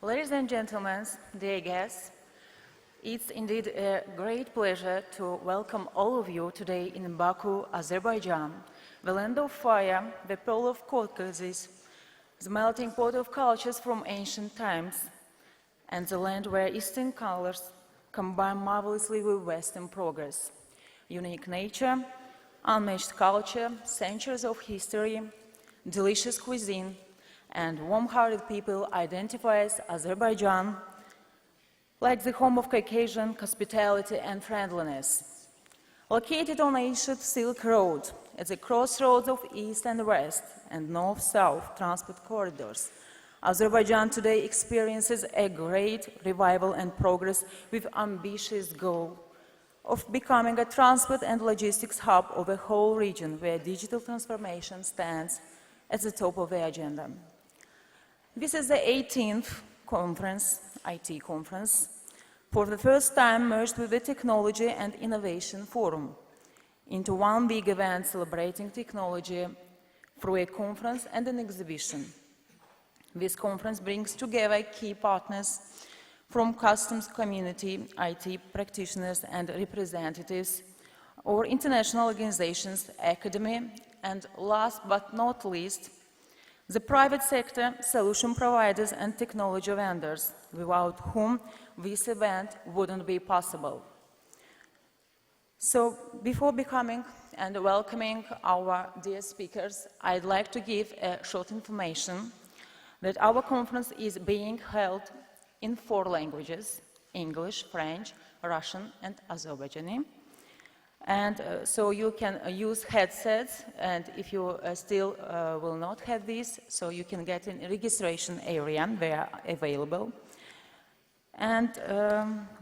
Ladies and gentlemen, dear guests, it's indeed a great pleasure to welcome all of you today in Baku, Azerbaijan, the land of fire, the pearl of Caucasus, the melting pot of cultures from ancient times, and the land where Eastern colors combine marvelously with Western progress. Unique nature, unmatched culture, centuries of history, delicious cuisine, and warm-hearted people identifies Azerbaijan like the home of Caucasian hospitality and friendliness. Located on ancient Silk Road, at the crossroads of East and West and North-South transport corridors, Azerbaijan today experiences a great revival and progress with ambitious goal of becoming a transport and logistics hub of a whole region where digital transformation stands at the top of the agenda. This is the 18th conference, IT conference, for the first time merged with the Technology and Innovation Forum into one big event celebrating technology through a conference and an exhibition. This conference brings together key partners from customs community, IT practitioners and representatives, or international organizations, academy, and last but not least, the private sector, solution providers and technology vendors, without whom this event wouldn't be possible. So, before becoming and welcoming our dear speakers, I'd like to give a short information that our conference is being held in 4 languages: English, French, Russian, and Azerbaijani. And so you can use headsets, and if you still will not have these, so you can get in a registration area, they are available. And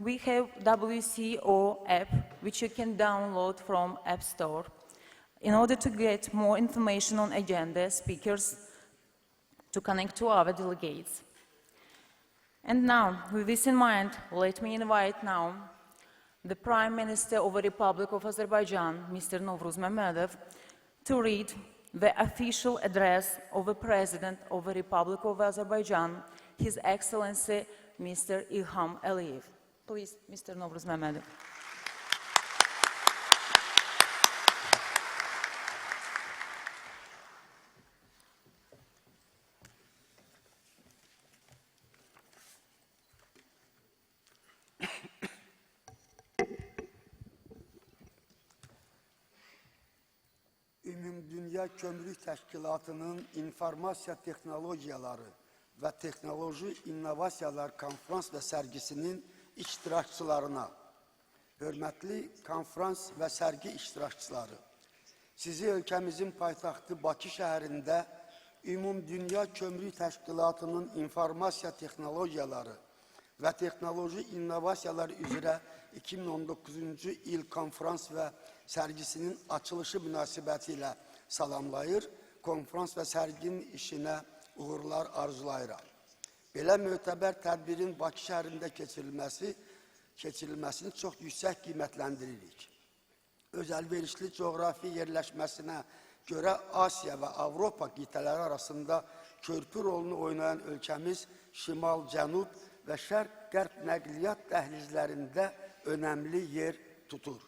we have WCO app, which you can download from App Store in order to get more information on agenda, speakers, to connect to our delegates. And now, with this in mind, let me invite now the Prime Minister of the Republic of Azerbaijan, Mr. Novruz Mammadov, to read the official address of the President of the Republic of Azerbaijan, His Excellency, Mr. İlham Aliyev. Please, Mr. Novruz Mammadov. Dünya Kömürlük Təşkilatının İnformasiya Texnologiyaları və Texnoloji İnnovasiyalar Konferans və sərgisinin iştirakçılarına, hörmətli konferans və sərgi iştirakçıları, sizi ölkəmizin paytaxtı Bakı şəhərində Dünya Kömürlük Təşkilatının İnformasiya Texnologiyaları və Texnoloji İnnovasiyalar üzrə 2019-cu il konferans və sərgisinin açılışı münasibəti ilə salamlayır, konferans və sərginin işinə uğurlar arzulayıram. Belə mötəbər tədbirin Bakı şəhərində keçirilməsini çox yüksək qiymətləndiririk. Öz əlverişli coğrafi yerləşməsinə görə Asiya və Avropa qitələri arasında körpü rolunu oynayan ölkəmiz şimal-cənub və şərq-qərb nəqliyyat dəhlizlərində önəmli yer tutur.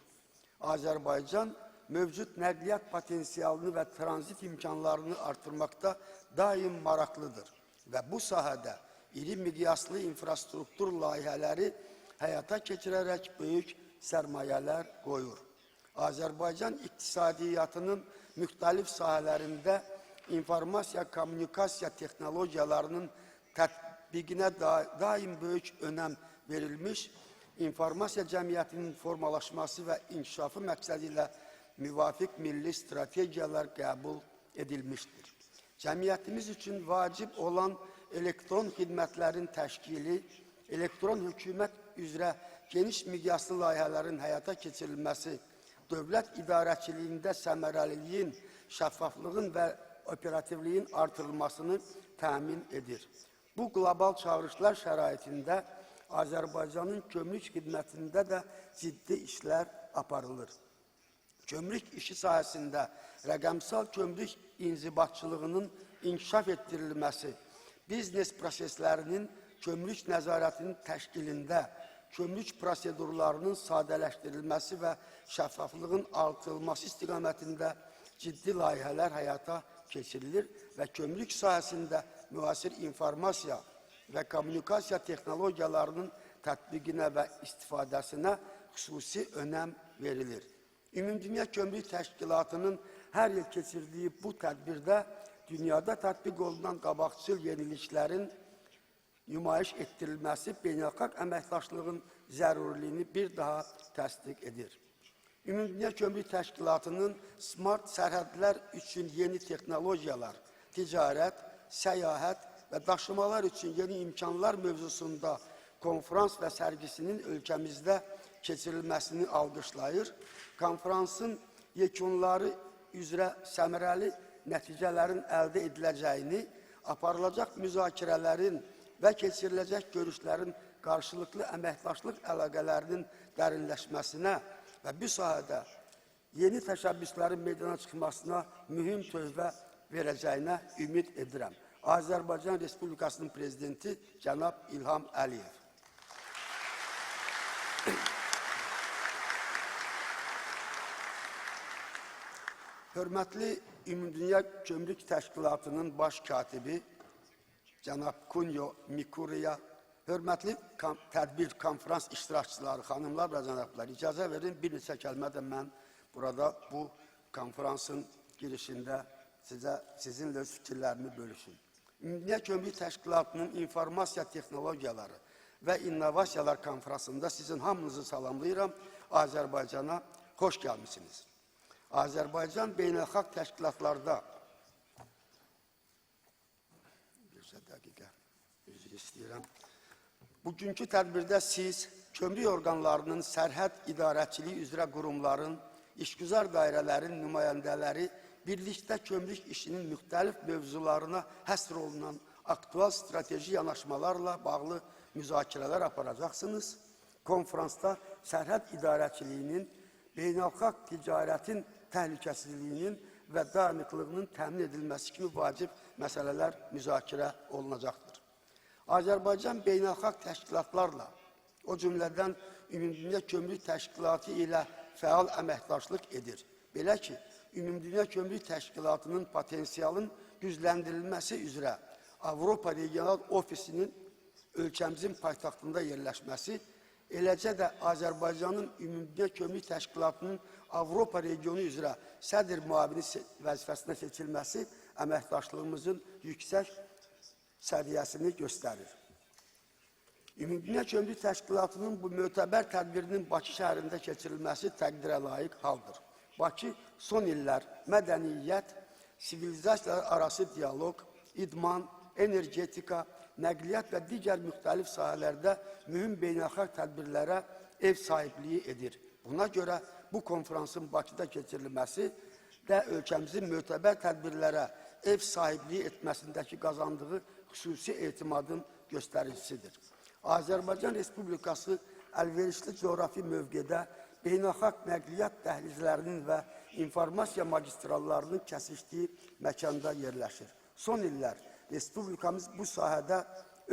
Azərbaycan mövcud nəqliyyat potensialını və tranzit imkanlarını artırmaqda daim maraqlıdır və bu sahədə iri miqyaslı infrastruktur layihələri həyata keçirərək böyük sərmayələr qoyur. Azərbaycan iqtisadiyyatının müxtəlif sahələrində informasiya-kommunikasiya texnologiyalarının tətbiqinə daim böyük önəm verilmiş, informasiya cəmiyyətinin formalaşması və inkişafı məqsədi ilə müvafiq milli strategiyalar qəbul edilmişdir. Cəmiyyətimiz üçün vacib olan elektron xidmətlərin təşkili, elektron hökumət üzrə geniş miqyaslı layihələrin həyata keçirilməsi, dövlət idarəçiliyində səmərəliliyin, şəffaflığın və operativliyin artırılmasını təmin edir. Bu qlobal çağırışlar şəraitində Azərbaycanın kömürlük xidmətində də ciddi işlər aparılır. Kömürlük işi sahəsində rəqəmsal kömürlük inzibatçılığının inkişaf etdirilməsi, biznes proseslərinin kömürlük nəzarətinin təşkilində kömürlük prosedurlarının sadələşdirilməsi və şəffaflığın artırılması istiqamətində ciddi layihələr həyata keçirilir və kömürlük sahəsində müasir informasiya və kommunikasiya texnologiyalarının tətbiqinə və istifadəsinə xüsusi önəm verilir. Ümumdünya Kömürlük Təşkilatının hər il keçirdiyi bu tədbirdə dünyada tətbiq olunan qabaqcıl yeniliklərin nümayiş etdirilməsi beynəlxalq əməkdaşlığın zəruriliyini bir daha təsdiq edir. Ümumdünya Kömürlük Təşkilatının smart sərhədlər üçün yeni texnologiyalar, ticarət, səyahət və daşımalar üçün yeni imkanlar mövzusunda konferans və sərgisinin ölkəmizdə keçirilməsini alqışlayır. Konferansın yekunları üzrə səmərəli nəticələrin əldə ediləcəyini, aparılacaq müzakirələrin və keçiriləcək görüşlərin qarşılıqlı əməkdaşlıq əlaqələrinin dərinləşməsinə və bu sahədə yeni təşəbbüslərin meydana çıxmasına mühüm töhfə verəcəyinə ümid edirəm. Azərbaycan Respublikasının Prezidenti cənab İlham Əliyev. Hörmətli Ümumdünya Kömürlük Təşkilatının baş katibi cənab Kunio, Mikuriya, hörmətli tədbir, konferans iştirakçıları, xanımlar və cənablar, icazə verin, bir neçə kəlmə də mən burada bu konferansın girişində sizinlə öz fikirlərimi bölüşüm. Ümumdünya Kömürlük Təşkilatının informasiya texnologiyaları və innovasiyalar konferansında sizin hamınızı salamlayıram. Azərbaycana xoş gəlmişsiniz. Azərbaycan beynəlxalq təşkilatlarda bugünkü tədbirdə siz kömürlük orqanlarının sərhəd idarəçiliyi üzrə qurumların, işgüzar dairələrin nümayəndələri birlikdə kömürlük işinin müxtəlif mövzularına həsr olunan aktual strateji yanaşmalarla bağlı müzakirələr aparacaqsınız. Konferansda sərhəd idarəçiliyinin, beynəlxalq ticarətin təhlükəsizliyinin və daimiqlığının təmin edilməsi kimi vacib məsələlər müzakirə olunacaqdır. Azərbaycan beynəlxalq təşkilatlarla, o cümlədən Ümumdünya Kömürlük Təşkilatı ilə fəal əməkdaşlıq edir. Belə ki, Ümumdünya Kömürlük Təşkilatının potensialın gücləndirilməsi üzrə Avropa Regional Ofisinin ölkəmizin paytaxtında yerləşməsi, eləcə də Azərbaycanın Ümumdünya Kömürlük Təşkilatının Avropa regionu üzrə sədr müavini vəzifəsinə seçilməsi əməkdaşlığımızın yüksək səviyyəsini göstərir. Ümumdünya Kömürlük Təşkilatının bu mötəbər tədbirinin Bakı şəhərində keçirilməsi təqdirə layiq haldır. Bakı son illər mədəniyyət, sivilizasiyalar arası dialoq, idman, energetika, nəqliyyat və digər müxtəlif sahələrdə mühüm beynəlxalq tədbirlərə ev sahibliyi edir. Buna görə bu konferansın Bakıda keçirilməsi də ölkəmizin mötəbər tədbirlərə ev sahibliyi etməsindəki qazandığı xüsusi etimadın göstəricisidir. Azərbaycan Respublikası əlverişli coğrafi mövqedə beynəlxalq nəqliyyat dəhlizlərinin və informasiya magistrallarının kəsişdiyi məkanda yerləşir. Son illər Respublikamız bu sahədə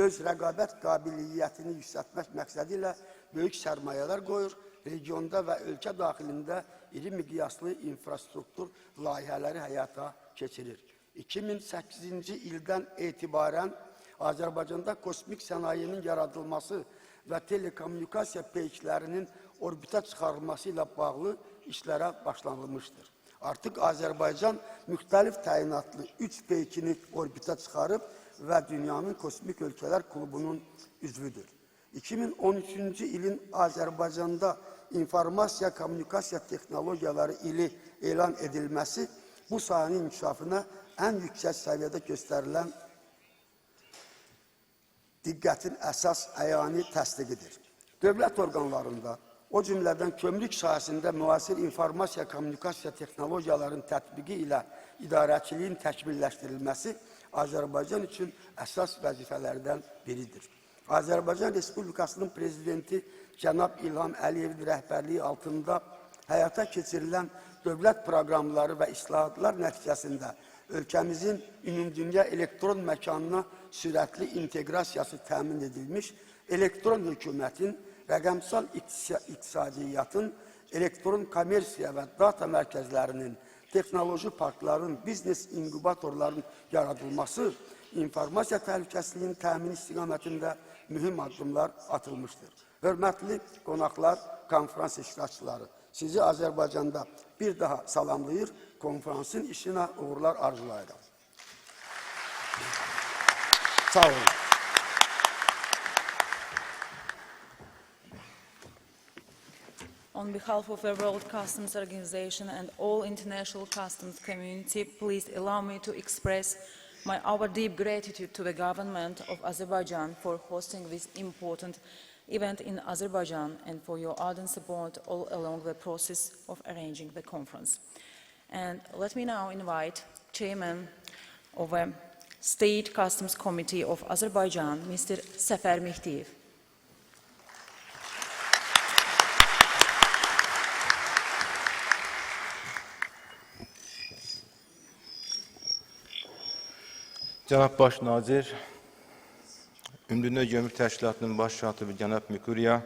öz rəqabət qabiliyyətini yüksəltmək məqsədi ilə böyük sərmayələr qoyur, regionda və ölkə daxilində iri miqyaslı infrastruktur layihələri həyata keçirir. 2008-ci ildən etibarən Azərbaycanda kosmik sənayinin yaradılması və telekommunikasiya peyklərinin orbita çıxarılması ilə bağlı işlərə başlanılmışdır. Artıq Azərbaycan müxtəlif təyinatlı 3 peykini orbita çıxarıb və dünyanın kosmik ölkələr klubunun üzvüdür. 2013-cü ilin Azərbaycanda informasiya, kommunikasiya texnologiyaları ili elan edilməsi bu sahənin inkişafına ən yüksək səviyyədə göstərilən diqqətin əsas əyani təsdiqidir. Dövlət orqanlarında, o cümlədən kömürlük sahəsində müasir informasiya, kommunikasiya texnologiyaların tətbiqi ilə idarəçiliyin təkmilləşdirilməsi Azərbaycan üçün əsas vəzifələrdən biridir. Azərbaycan Respublikasının Prezidenti cənab İlham Əliyevin rəhbərliyi altında həyata keçirilən dövlət proqramları və islahatlar nəticəsində ölkəmizin ümumdünya elektron məkanına sürətli inteqrasiyası təmin edilmiş, elektron hökumətin, rəqəmsal iqtisadiyyatın, elektron kommersiya və data mərkəzlərinin, texnoloji parkların, biznes inkubatorların yaradılması, informasiya təhlükəsizliyinin təmin istiqamətində mühüm addımlar atılmışdır. Hörmətli qonaqlar, konferans iştirakçıları, sizi Azərbaycanda bir daha salamlayır, konferansın işinə uğurlar arzulayırım. Sağ olun. On behalf of the World Customs Organization and all international customs community, please allow me to express our deep gratitude to the government of Azerbaijan for hosting this important event in Azerbaijan and for your ardent support all along the process of arranging the conference. And let me now invite Chairman of the State Customs Committee of Azerbaijan, Mr. Safar Mehdiyev. Cənab Baş Nazir, Ümumdünya Gömrük Təşkilatının baş katibi cənab Mikuriya,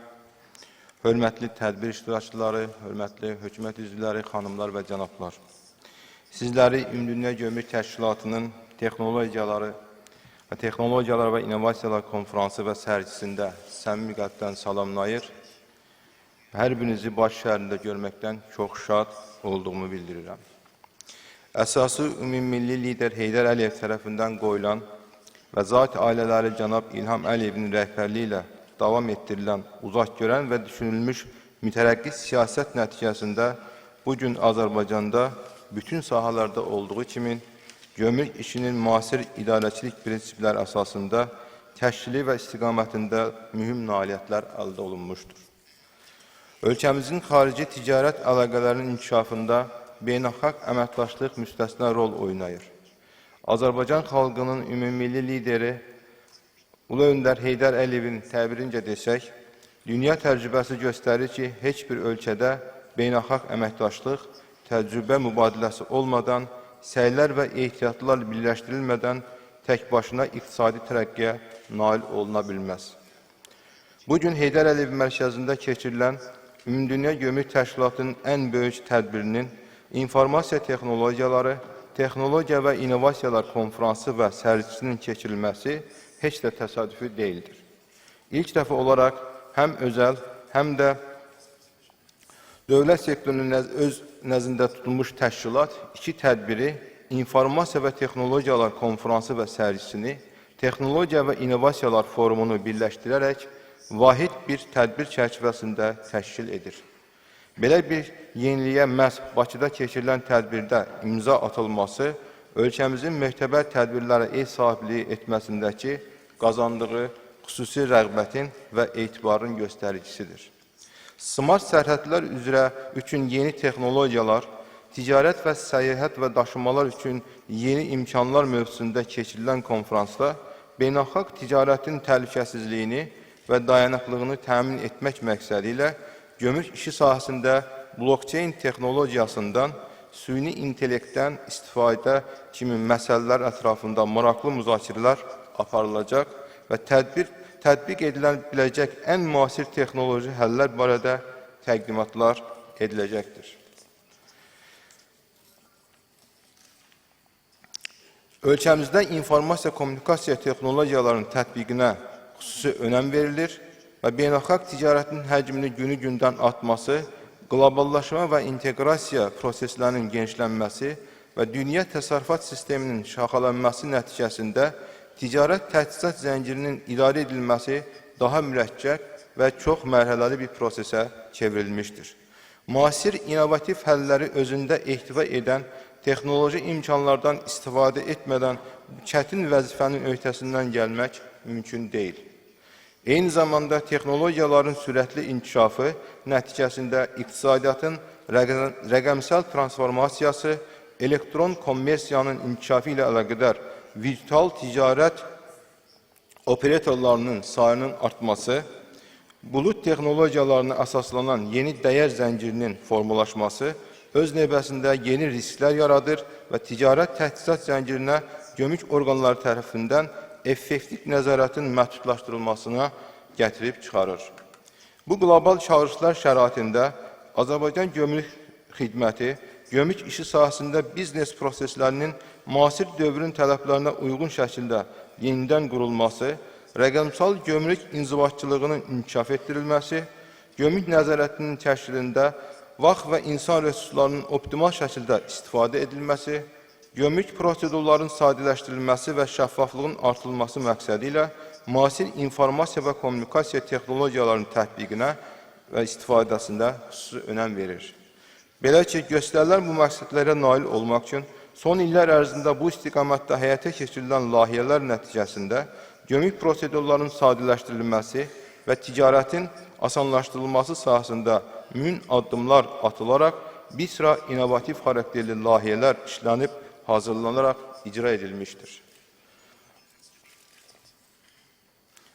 hörmətli tədbir iştirakçıları, hörmətli hökumət üzvləri, xanımlar və cənablar. Sizləri Ümumdünya Gömrük Təşkilatının texnologiyalar və innovasiyalar konferansı və sərgisində səmimi qəlbdən salamlayır. Hər birinizi baş şəhərində görməkdən çox şad olduğumu bildirirəm. Əsası ümummilli lider Heydər Əliyev tərəfindən qoyulan və zat ailələri cənab İlham Əliyevin rəhbərliyi ilə davam etdirilən uzaq görən və düşünülmüş mütərəqqi siyasət nəticəsində bugün Azərbaycanda bütün sahalarda olduğu kimi gömrük işinin müasir idarəçilik prinsipləri əsasında təşkili və istiqamətində mühüm nailiyyətlər əldə olunmuşdur. Ölkəmizin xarici ticarət əlaqələrinin inkişafında beynəlxalq əməkdaşlıq müstəsna rol oynayır. Azərbaycan xalqının ümummilli lideri Ulu Öndər Heydər Əliyevin təbirincə desək, dünya təcrübəsi göstərir ki, heç bir ölkədə beynəlxalq əməkdaşlıq, təcrübə mübadiləsi olmadan, səylər və ehtiyatlar birləşdirilmədən tək başına iqtisadi tərəqqiyə nail oluna bilməz. Bugün Heydər Əliyev mərkəzində keçirilən Ümumdünya Gömrük Təşkilatının ən böyük tədbirinin informasiya texnologiyaları, texnologiya və innovasiyalar konferansı və sərgisinin keçirilməsi heç də təsadüfi deyildir. İlk dəfə olaraq həm özəl, həm də dövlət sektorunun öz nəzində tutulmuş təşkilat iki tədbiri, informasiya və texnologiyalar konferansı və sərgisini, texnologiya və innovasiyalar forumunu birləşdirərək vahid bir tədbir çərçivəsində təşkil edir. Belə bir yeniliyə məhz Bakıda keçirilən tədbirdə imza atılması ölkəmizin möhtəbər tədbirlərə ev sahibliyi etməsindəki qazandığı xüsusi rəğbətin və etibarın göstəricisidir. Smart sərhədlər üzrə üçün yeni texnologiyalar, ticarət və səyahət və daşımalar üçün yeni imkanlar mövzusunda keçirilən konferansda beynəlxalq ticarətin təhlükəsizliyini və dayanıqlığını təmin etmək məqsədi ilə gömrük işi sahəsində blockchain texnologiyasından, süni intellektdən istifadə kimi məsələlər ətrafında maraqlı müzakirələr aparılacaq və tətbiq edilən biləcək ən müasir texnoloji həllər barədə təqdimatlar ediləcəkdir. Ölkəmizdə informasiya kommunikasiya texnologiyalarının tətbiqinə xüsusi önəm verilir və beynəlxalq ticarətin həcmini günü-gündən artması, qloballaşma və inteqrasiya proseslərinin genişlənməsi və dünya təsərrüfat sisteminin şaxalanması nəticəsində ticarət təchizat zəncirinin idarə edilməsi daha mürəkkəb və çox mərhələli bir prosesə çevrilmişdir. Müasir inovativ həlləri özündə ehtiva edən texnoloji imkanlardan istifadə etmədən çətin vəzifənin öhdəsindən gəlmək mümkün deyil. Eyni zamanda texnologiyaların sürətli inkişafı nəticəsində iqtisadiyyatın rəqəmsal transformasiyası, elektron kommersiyanın inkişafı ilə əlaqədar virtual ticarət operatorlarının sayının artması, bulut texnologiyalarına əsaslanan yeni dəyər zəncirinin formalaşması öz növbəsində yeni risklər yaradır və ticarət təchizat zəncirinə gömrük orqanları tərəfindən effektiv nəzarətin məhdudlaşdırılmasına gətirib çıxarır. Bu qlobal çağırışlar şəraitində Azərbaycan gömrük xidməti gömrük işi sahəsində biznes proseslərinin müasir dövrün tələblərinə uyğun şəkildə yenidən qurulması, rəqəmsal gömrük inzibatçılığının inkişaf etdirilməsi, gömrük nəzarətinin təşkilində vaxt və insan resurslarının optimal şəkildə istifadə edilməsi, gömrük prosedurların sadələşdirilməsi və şəffaflığın artırılması məqsədi ilə müasir informasiya və kommunikasiya texnologiyalarının tətbiqinə və istifadəsində xüsusi önəm verir. Belə ki, göstərilən bu məqsədlərə nail olmaq üçün son illər ərzində bu istiqamətdə həyata keçirilən layihələr nəticəsində gömrük prosedurlarının sadələşdirilməsi və ticarətin asanlaşdırılması sahəsində mühüm addımlar atılaraq bir sıra inovativ xarakterli layihələr işlənib, hazırlanaraq icra edilmişdir.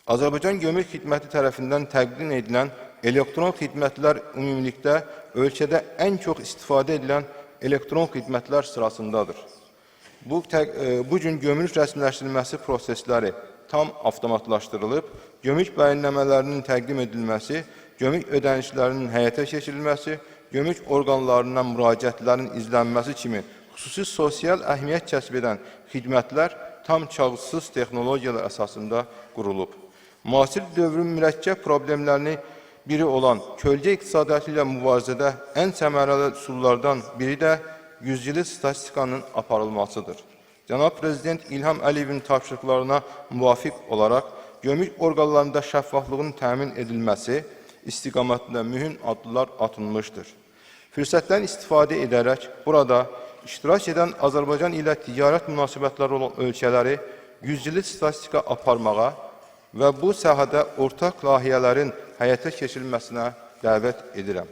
Azərbaycan Gömrük Xidməti tərəfindən təqdim edilən elektron xidmətlər ümumilikdə ölkədə ən çox istifadə edilən elektron xidmətlər sırasındadır. Bu gün gömrük rəsmiləşdirilməsi prosesləri tam avtomatlaşdırılıb, gömrük bəyənləmələrinin təqdim edilməsi, gömrük ödənişlərinin həyata keçirilməsi, gömrük orqanlarına müraciətlərin izlənməsi kimi xüsusi sosial əhəmiyyət kəsb edən xidmətlər tam kağızsız texnologiyalar əsasında qurulub. Müasir dövrün mürəkkəb problemlərini biri olan kölgə iqtisadiyyatı ilə mübarizədə ən səmərəli üsullardan biri də yüzyılı statistikanın aparılmasıdır. Cənab Prezident İlham Əliyevin tapşırıqlarına müvafiq olaraq gömrük orqanlarında şəffaflığın təmin edilməsi istiqamətində mühüm addımlar atılmışdır. Fürsətdən istifadə edərək burada iştirak edən Azərbaycan ilə ticarət münasibətləri olan ölkələri yüzyılı statistika aparmağa və bu sahədə ortaq layihələrin həyata keçirilməsinə dəvət edirəm.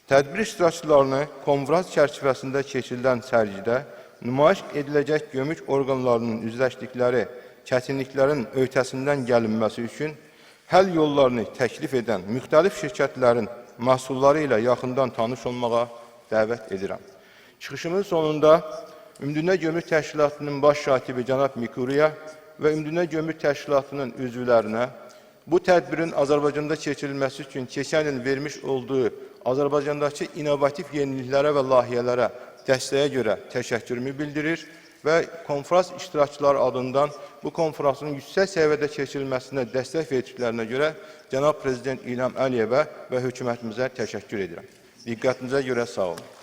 Tədbir iştirakçılarını konfrans çərçivəsində keçirilən sərgidə nümayiş ediləcək gömrük orqanlarının üzləşdikləri çətinliklərin öhdəsindən gəlinməsi üçün həll yollarını təklif edən müxtəlif şirkətlərin məhsulları ilə yaxından tanış olmağa dəvət edirəm. Çıxışımın sonunda Ümumdünya Gömrük Təşkilatının baş katibi cənab Mikuriya və Ümumdünya Gömrük Təşkilatının üzvlərinə bu tədbirin Azərbaycanda keçirilməsi üçün keçən il vermiş olduğu Azərbaycandakı inovativ yeniliklərə və layihələrə dəstəyə görə təşəkkürümü bildirir və konfrans iştirakçıları adından bu konfransın yüksək səviyyədə keçirilməsinə dəstək verdiklərinə görə cənab Prezident İlham Əliyevə və hökumətimizə təşəkkür edirəm. Diqqətinizə görə sağ olun.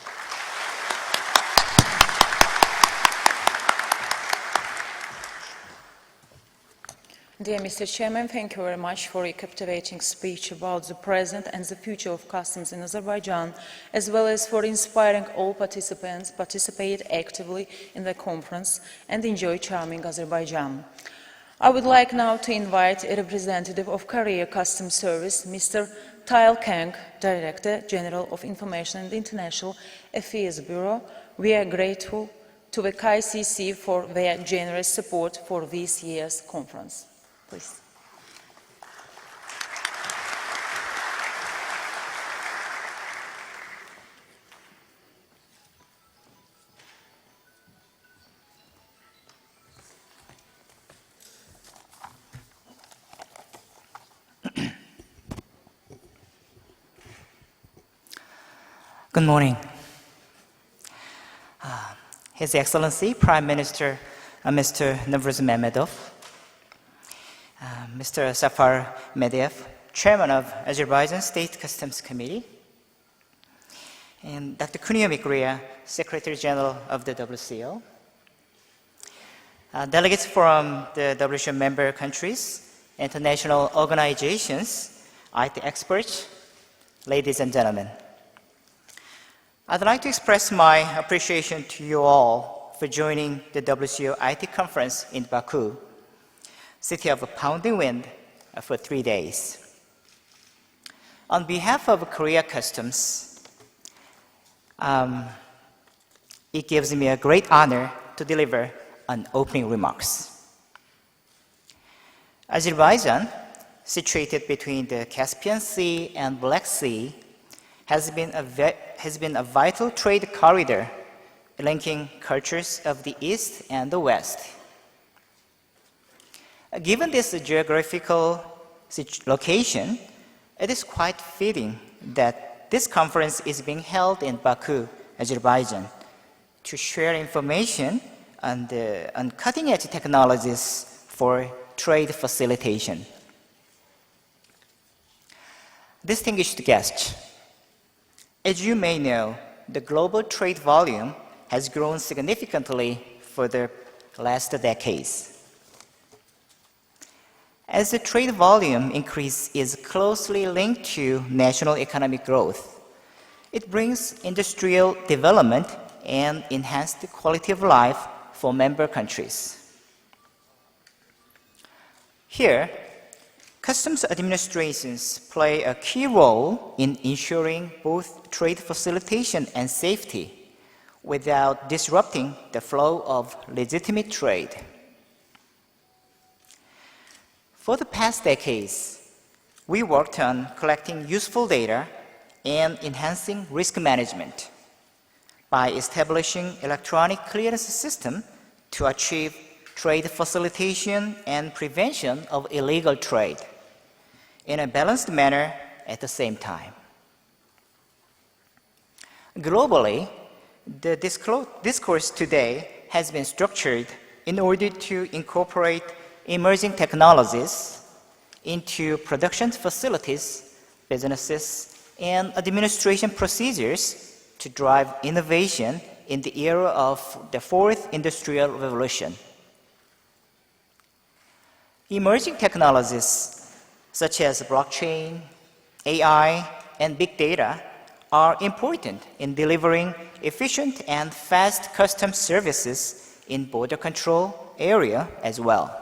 Dear Mr. Chairman, thank you very much for your captivating speech about the present and the future of customs in Azerbaijan, as well as for inspiring all participants to participate actively in the conference and enjoy charming Azerbaijan. I would like now to invite a representative of Korea Customs Service, Mr. Taeil Kang, Director General of Information and International Affairs Bureau. We are grateful to the KCC for their generous support for this year's conference. Please. Good morning. His Excellency Prime Minister Mr. Novruz Mammadov, Mr. Safar Mehdiyev, Chairman of Azerbaijan State Customs Committee, and Dr. Kunio Mikuriya, Secretary General of the WCO, delegates from the WCO member countries, international organizations, IT experts, ladies and gentlemen. I'd like to express my appreciation to you all for joining the WCO IT conference in Baku, city of pounding wind, for 3 days. On behalf of Korea Customs, it gives me a great honor to deliver an opening remarks. Azerbaijan, situated between the Caspian Sea and Black Sea, has been a vital trade corridor linking cultures of the East and the West. Given this geographical location, it is quite fitting that this conference is being held in Baku, Azerbaijan, to share information on cutting-edge technologies for trade facilitation. Distinguished guests, as you may know, the global trade volume has grown significantly for the last decades. As the trade volume increase is closely linked to national economic growth, it brings industrial development and enhanced quality of life for member countries. Here, customs administrations play a key role in ensuring both trade facilitation and safety without disrupting the flow of legitimate trade. For the past decades, we worked on collecting useful data and enhancing risk management by establishing electronic clearance system to achieve trade facilitation and prevention of illegal trade in a balanced manner at the same time. Globally, the discourse today has been structured in order to incorporate emerging technologies into production facilities, businesses, and administration procedures to drive innovation in the era of the fourth industrial revolution. Emerging technologies such as blockchain, AI, and big data are important in delivering efficient and fast customs services in border control area as well.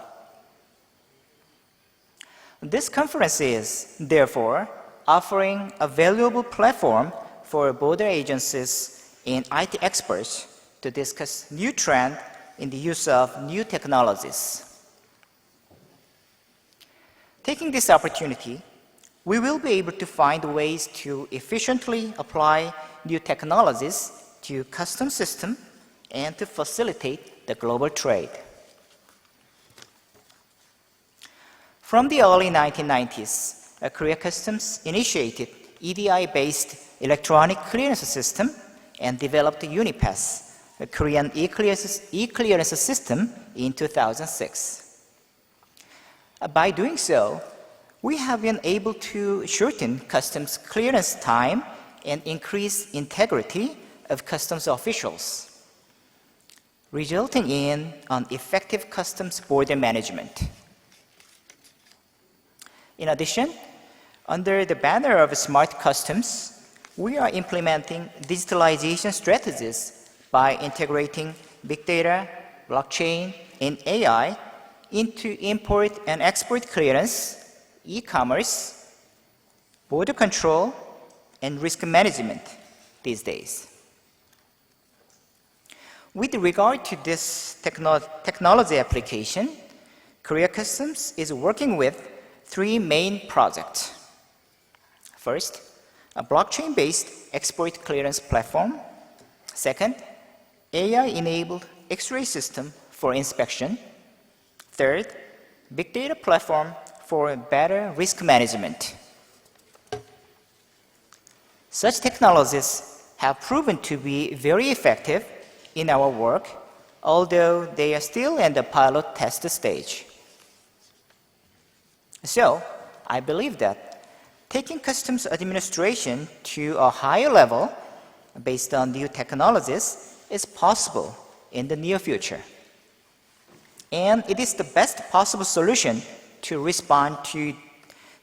This conference is, therefore, offering a valuable platform for border agencies and IT experts to discuss new trends in the use of new technologies. Taking this opportunity, we will be able to find ways to efficiently apply new technologies to customs system and to facilitate the global trade. From the early 1990s, Korea Customs initiated EDI-based electronic clearance system and developed UniPass, a Korean e-clearance system, in 2006. By doing so, we have been able to shorten customs clearance time and increase integrity of customs officials, resulting in an effective customs border management. In addition, under the banner of Smart Customs, we are implementing digitalization strategies by integrating big data, blockchain, and AI into import and export clearance, e-commerce, border control, and risk management these days. With regard to this technology application, Korea Customs is working with three main projects. First, a blockchain-based export clearance platform. Second, AI-enabled X-ray system for inspection. Third, big data platform for better risk management. Such technologies have proven to be very effective in our work, although they are still in the pilot test stage. So, I believe that taking customs administration to a higher level based on new technologies is possible in the near future. And it is the best possible solution to respond to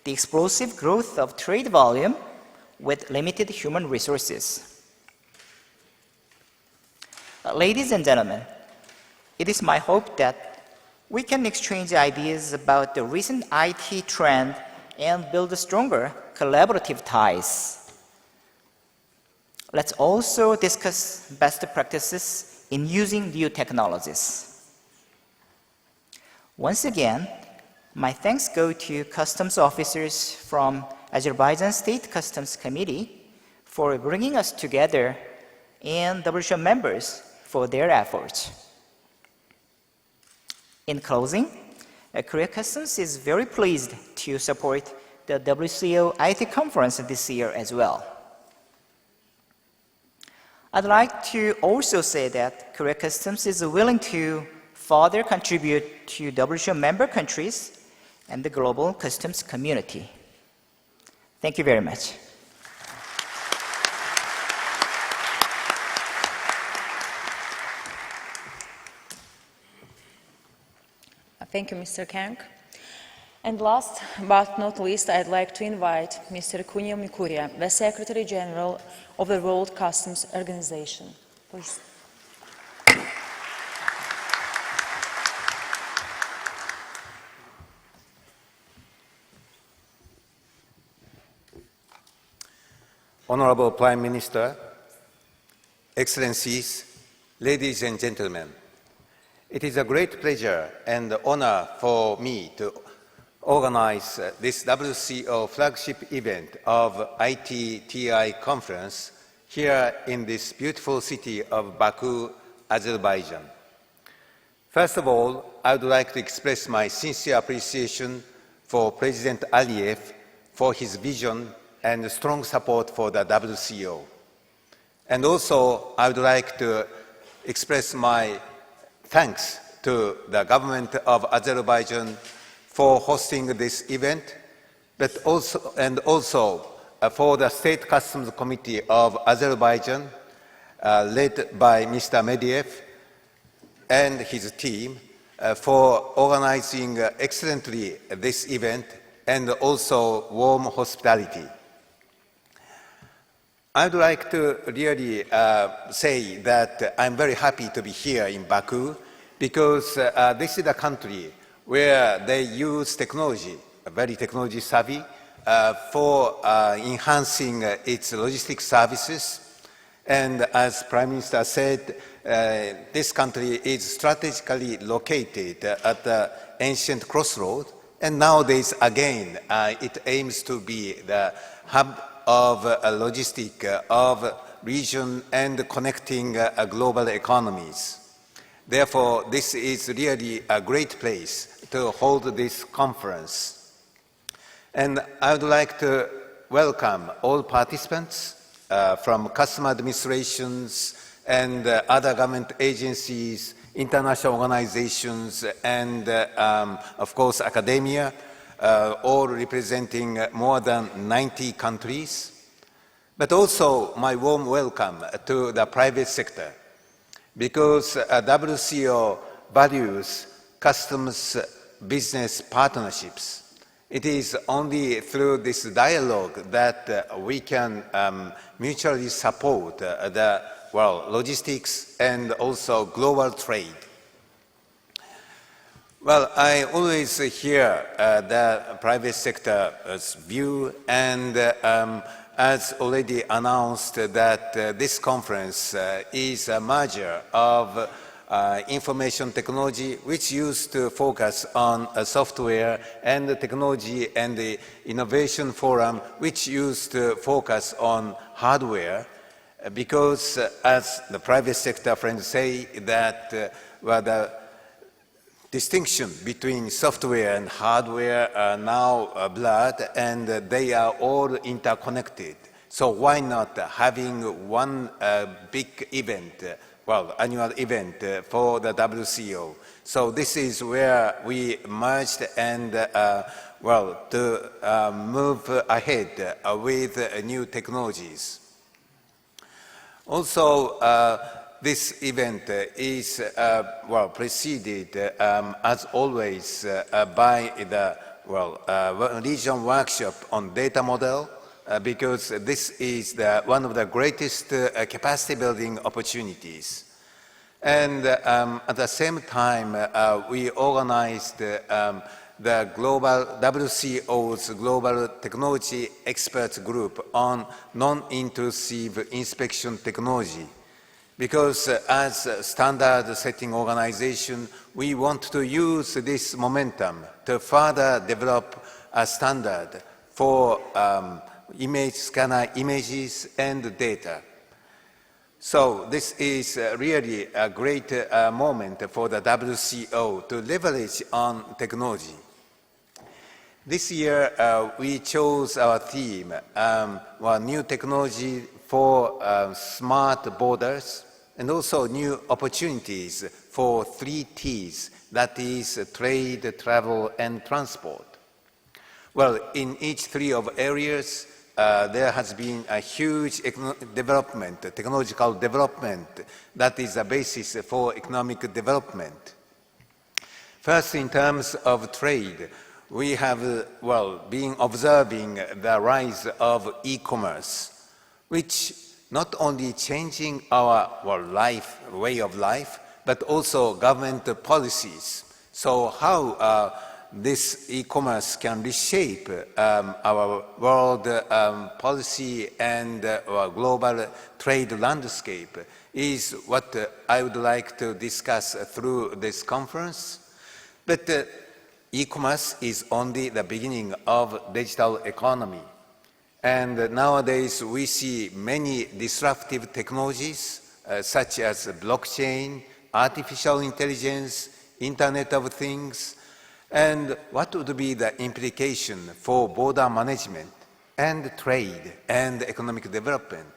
the explosive growth of trade volume with limited human resources. Ladies and gentlemen, it is my hope that we can exchange ideas about the recent IT trend and build stronger collaborative ties. Let's also discuss best practices in using new technologies. Once again, my thanks go to customs officers from Azerbaijan State Customs Committee for bringing us together and WTO members for their efforts. In closing, Korea Customs is very pleased to support the WCO IT conference this year as well. I'd like to also say that Korea Customs is willing to further contribute to WTO member countries and the global customs community. Thank you very much. Thank you, Mr. Kang. And last but not least, I'd like to invite Mr. Kunio Mikuriya, the Secretary General of the World Customs Organization. Please. Honourable Prime Minister, Excellencies, ladies and gentlemen, it is a great pleasure and honor for me to organize this WCO flagship event of ITTI conference here in this beautiful city of Baku, Azerbaijan. First of all, I would like to express my sincere appreciation for President Aliyev for his vision and strong support for the WCO. And also, I would like to express my thanks to the government of Azerbaijan for hosting this event, but also for the State Customs Committee of Azerbaijan, led by Mr. Mehdiyev and his team, for organizing excellently this event and also warm hospitality. I'd like to really say that I'm very happy to be here in Baku because this is a country where they use technology, very technology savvy, for enhancing its logistics services. And as Prime Minister said, this country is strategically located at the ancient crossroad, and nowadays again it aims to be the hub of logistics of region and connecting global economies. Therefore, this is really a great place to hold this conference. And I would like to welcome all participants from customs administrations and other government agencies, international organizations, and of course academia, all representing more than 90 countries, but also my warm welcome to the private sector, because WCO values customs business partnerships. It is only through this dialogue that we can mutually support the logistics and also global trade. Well, I always hear the private sector's view, and as already announced that this conference is a merger of information technology, which used to focus on software, and the technology and the innovation forum, which used to focus on hardware, because as the private sector friends say that the distinction between software and hardware are now blurred, and they are all interconnected. So why not having one big event, annual event for the WCO? So this is where we merged and to move ahead with new technologies. Also, this event is preceded, as always, by the region workshop on data model, because this is one of the greatest capacity building opportunities. And at the same time, we organized the global WCO's Global Technology Experts Group on non-intrusive inspection technology. Because as a standard setting organization, we want to use this momentum to further develop a standard for image scanner images and data. So this is really a great moment for the WCO to leverage on technology. This year, we chose our theme, new technology for smart borders, and also new opportunities for 3 T's, that is trade, travel, and transport. Well, in each 3 of areas, there has been a huge development, technological development, that is a basis for economic development. First, in terms of trade, we have, been observing the rise of e-commerce, which not only changing our way of life, but also government policies. So how this e-commerce can reshape our world policy and our global trade landscape is what I would like to discuss through this conference. But e-commerce is only the beginning of digital economy. And nowadays we see many disruptive technologies such as blockchain, artificial intelligence, Internet of Things, and what would be the implication for border management and trade and economic development.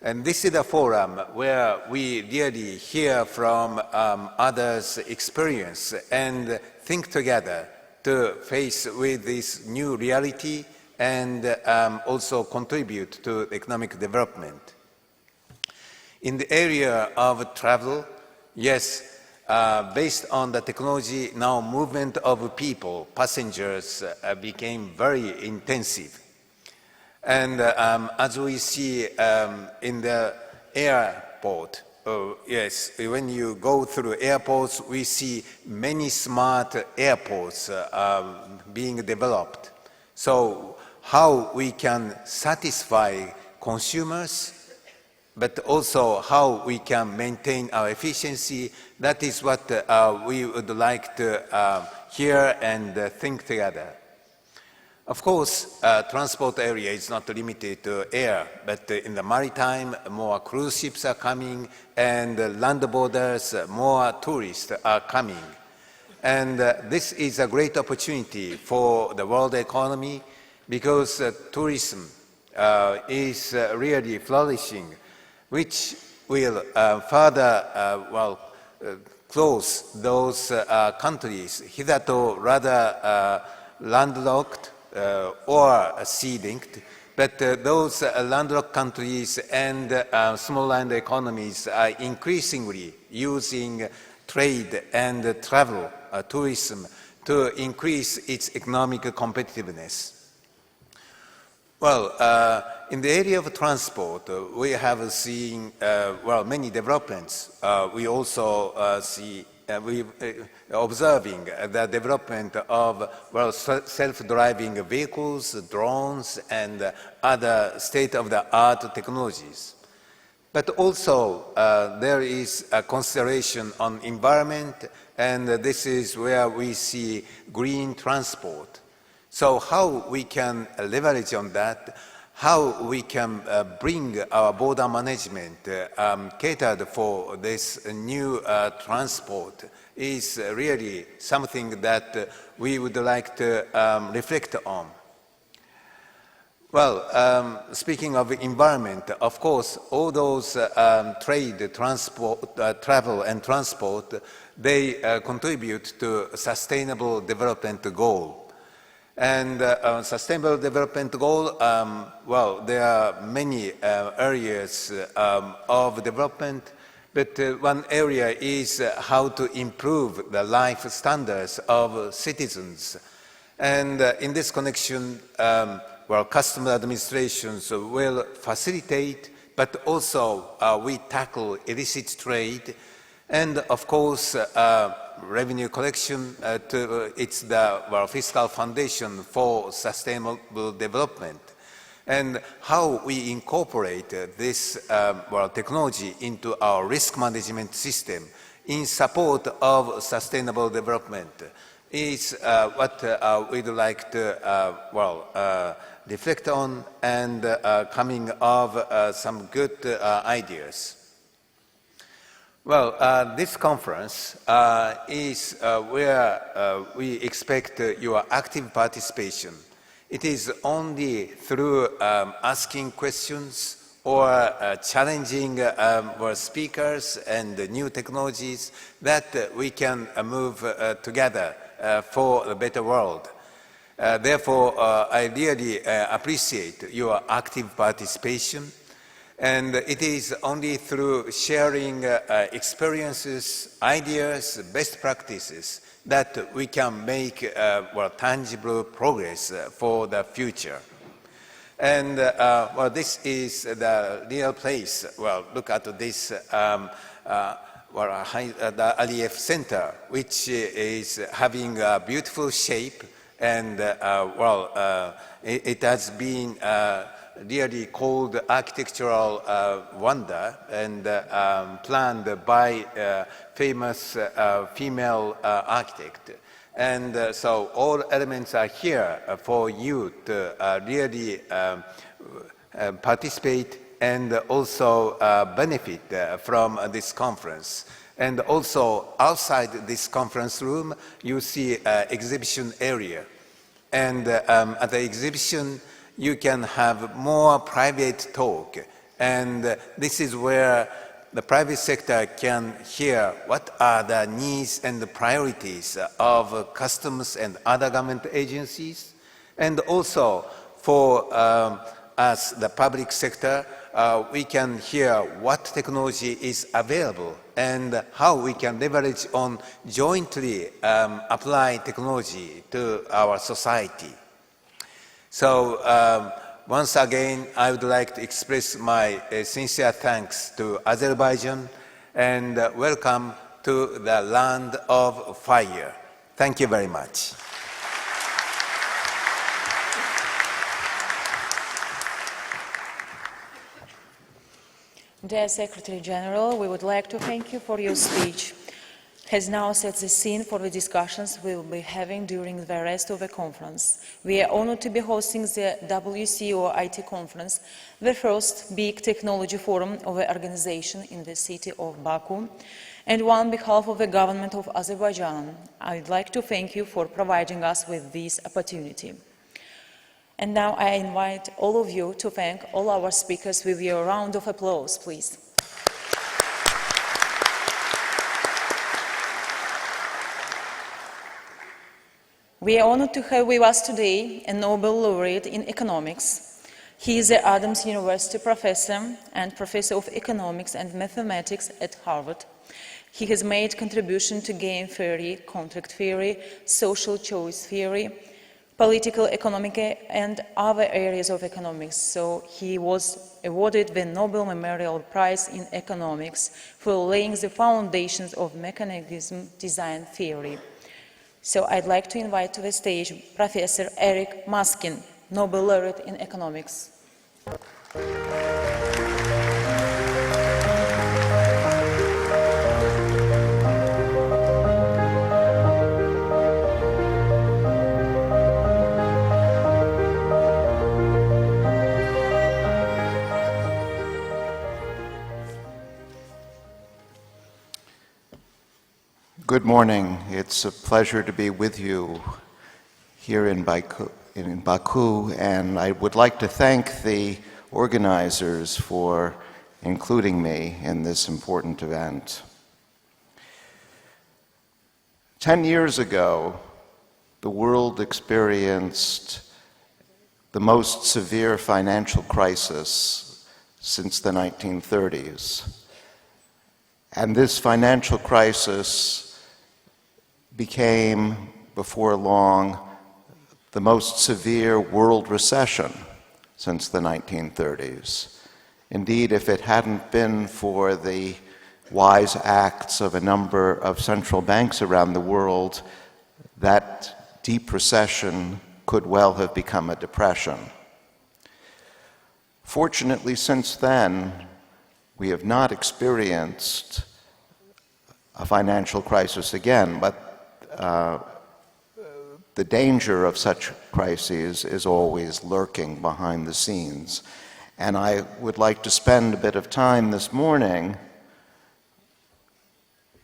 And this is a forum where we really hear from others' experience and think together to face with this new reality and also contribute to economic development. In the area of travel, yes, based on the technology, now movement of people, passengers, became very intensive. And as we see in the airport, yes, when you go through airports, we see many smart airports being developed. So how we can satisfy consumers, but also how we can maintain our efficiency, that is what we would like to hear and think together. Of course, transport area is not limited to air, but in the maritime, more cruise ships are coming, and land borders, more tourists are coming. And this is a great opportunity for the world economy because tourism is really flourishing, which will further close those countries hitherto rather landlocked or sea-linked, but those landlocked countries and small land economies are increasingly using trade and travel, tourism, to increase its economic competitiveness. Well, in the area of transport, we have seen, many developments. We also see observing the development of self-driving vehicles, drones, and other state-of-the-art technologies. But also there is a consideration on environment, and this is where we see green transport. So how we can leverage on that, how we can bring our border management catered for this new transport is really something that we would like to reflect on. Well, speaking of environment, of course, all those trade, transport, travel and transport, they contribute to sustainable development goal. And sustainable development goal, there are many areas of development, but one area is how to improve the life standards of citizens. And in this connection, customs administrations will facilitate, but also we tackle illicit trade, and of course, revenue collection, it's the fiscal foundation for sustainable development. And how we incorporate this technology into our risk management system in support of sustainable development is what we'd like to reflect on and coming of some good ideas. Well, this conference is where we expect your active participation. It is only through asking questions or challenging our speakers and the new technologies that we can move together for a better world. Therefore, I really appreciate your active participation. And it is only through sharing experiences, ideas, best practices that we can make tangible progress for the future. And well, this is the real place. Well, look at this, the Aliyev Center, which is having a beautiful shape, and it has been really called architectural wonder, and planned by a famous female architect. And so all elements are here for you to really participate and also benefit from this conference. And also outside this conference room, you see exhibition area. And at the exhibition, you can have more private talk. And this is where the private sector can hear what are the needs and the priorities of customs and other government agencies. And also for us, the public sector, we can hear what technology is available and how we can leverage on jointly apply technology to our society. So once again, I would like to express my sincere thanks to Azerbaijan and welcome to the land of fire. Thank you very much. Dear Secretary General, we would like to thank you for your speech. It has now set the scene for the discussions we will be having during the rest of the conference. We are honored to be hosting the WCO IT conference, the first big technology forum of the organization in the city of Baku. And on behalf of the government of Azerbaijan, I would like to thank you for providing us with this opportunity. And now I invite all of you to thank all our speakers with your round of applause, please. We are honored to have with us today a Nobel laureate in economics. He is the Adams University professor and professor of economics and mathematics at Harvard. He has made contributions to game theory, contract theory, social choice theory, political, economic, and other areas of economics. So he was awarded the Nobel Memorial Prize in Economics for laying the foundations of mechanism design theory. So I'd like to invite to the stage Professor Eric Maskin, Nobel laureate in economics. Good morning. It's a pleasure to be with you here in Baku, and I would like to thank the organizers for including me in this important event. 10 years ago, the world experienced the most severe financial crisis since the 1930s. And this financial crisis became, before long, the most severe world recession since the 1930s. Indeed, if it hadn't been for the wise acts of a number of central banks around the world, that deep recession could well have become a depression. Fortunately, since then, we have not experienced a financial crisis again, but the danger of such crises is always lurking behind the scenes. And I would like to spend a bit of time this morning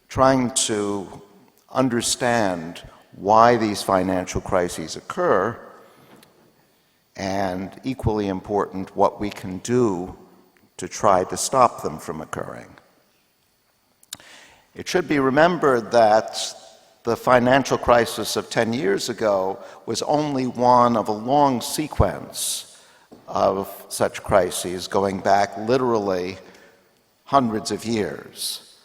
trying to understand why these financial crises occur, and equally important, what we can do to try to stop them from occurring. It should be remembered that the financial crisis of 10 years ago was only one of a long sequence of such crises going back literally hundreds of years.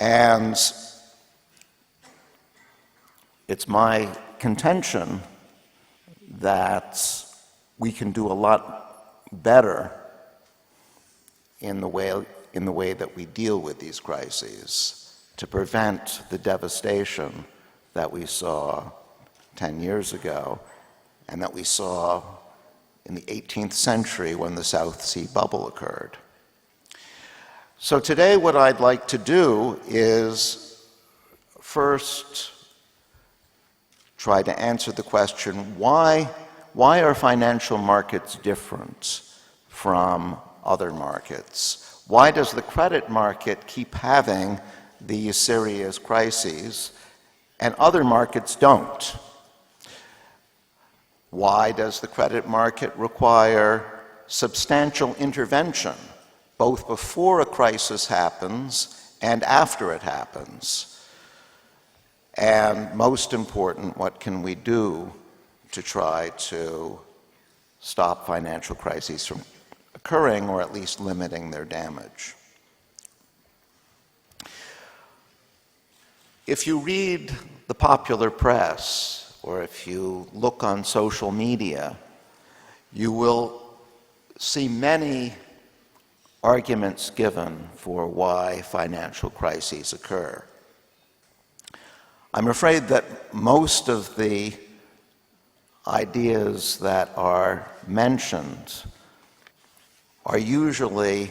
And it's my contention that we can do a lot better in the way that we deal with these crises to prevent the devastation that we saw 10 years ago and that we saw in the 18th century when the South Sea bubble occurred. So today what I'd like to do is first try to answer the question, why are financial markets different from other markets? Why does the credit market keep having these serious crises and other markets don't? Why does the credit market require substantial intervention, both before a crisis happens and after it happens? And most important, what can we do to try to stop financial crises from occurring, or at least limiting their damage? If you read the popular press, or if you look on social media, you will see many arguments given for why financial crises occur. I'm afraid that most of the ideas that are mentioned are usually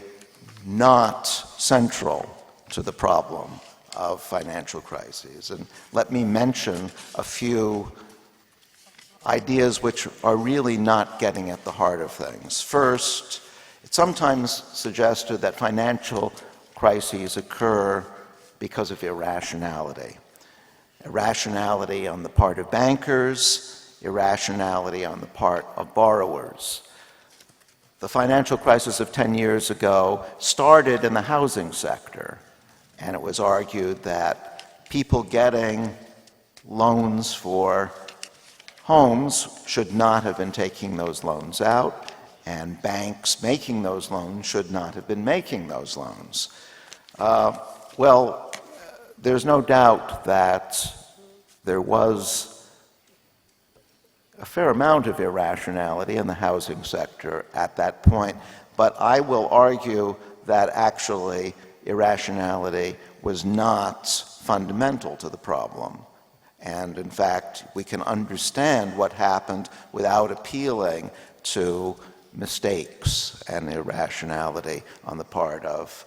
not central to the problem of financial crises. And let me mention a few ideas which are really not getting at the heart of things. First, it's sometimes suggested that financial crises occur because of irrationality. Irrationality on the part of bankers, irrationality on the part of borrowers. The financial crisis of 10 years ago started in the housing sector, and it was argued that people getting loans for homes should not have been taking those loans out, and banks making those loans should not have been making those loans. Well, there's no doubt that there was a fair amount of irrationality in the housing sector at that point, but I will argue that actually irrationality was not fundamental to the problem. And in fact, we can understand what happened without appealing to mistakes and irrationality on the part of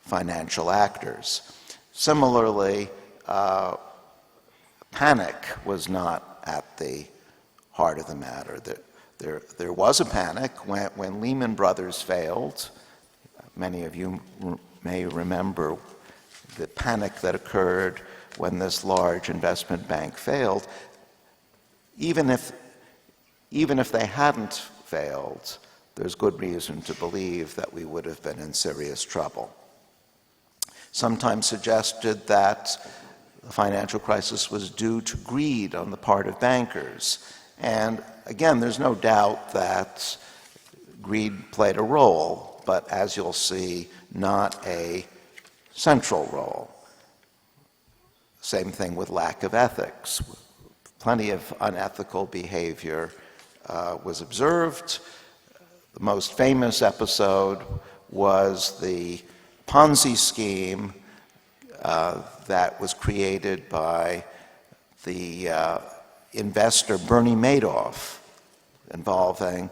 financial actors. Similarly, panic was not at the heart of the matter. There was a panic when Lehman Brothers failed. Many of you may remember the panic that occurred when this large investment bank failed. Even if they hadn't failed, there's good reason to believe that we would have been in serious trouble. Sometimes suggested that the financial crisis was due to greed on the part of bankers. And again, there's no doubt that greed played a role, but as you'll see, not a central role. Same thing with lack of ethics. Plenty of unethical behavior was observed. The most famous episode was the Ponzi scheme that was created by the investor Bernie Madoff, involving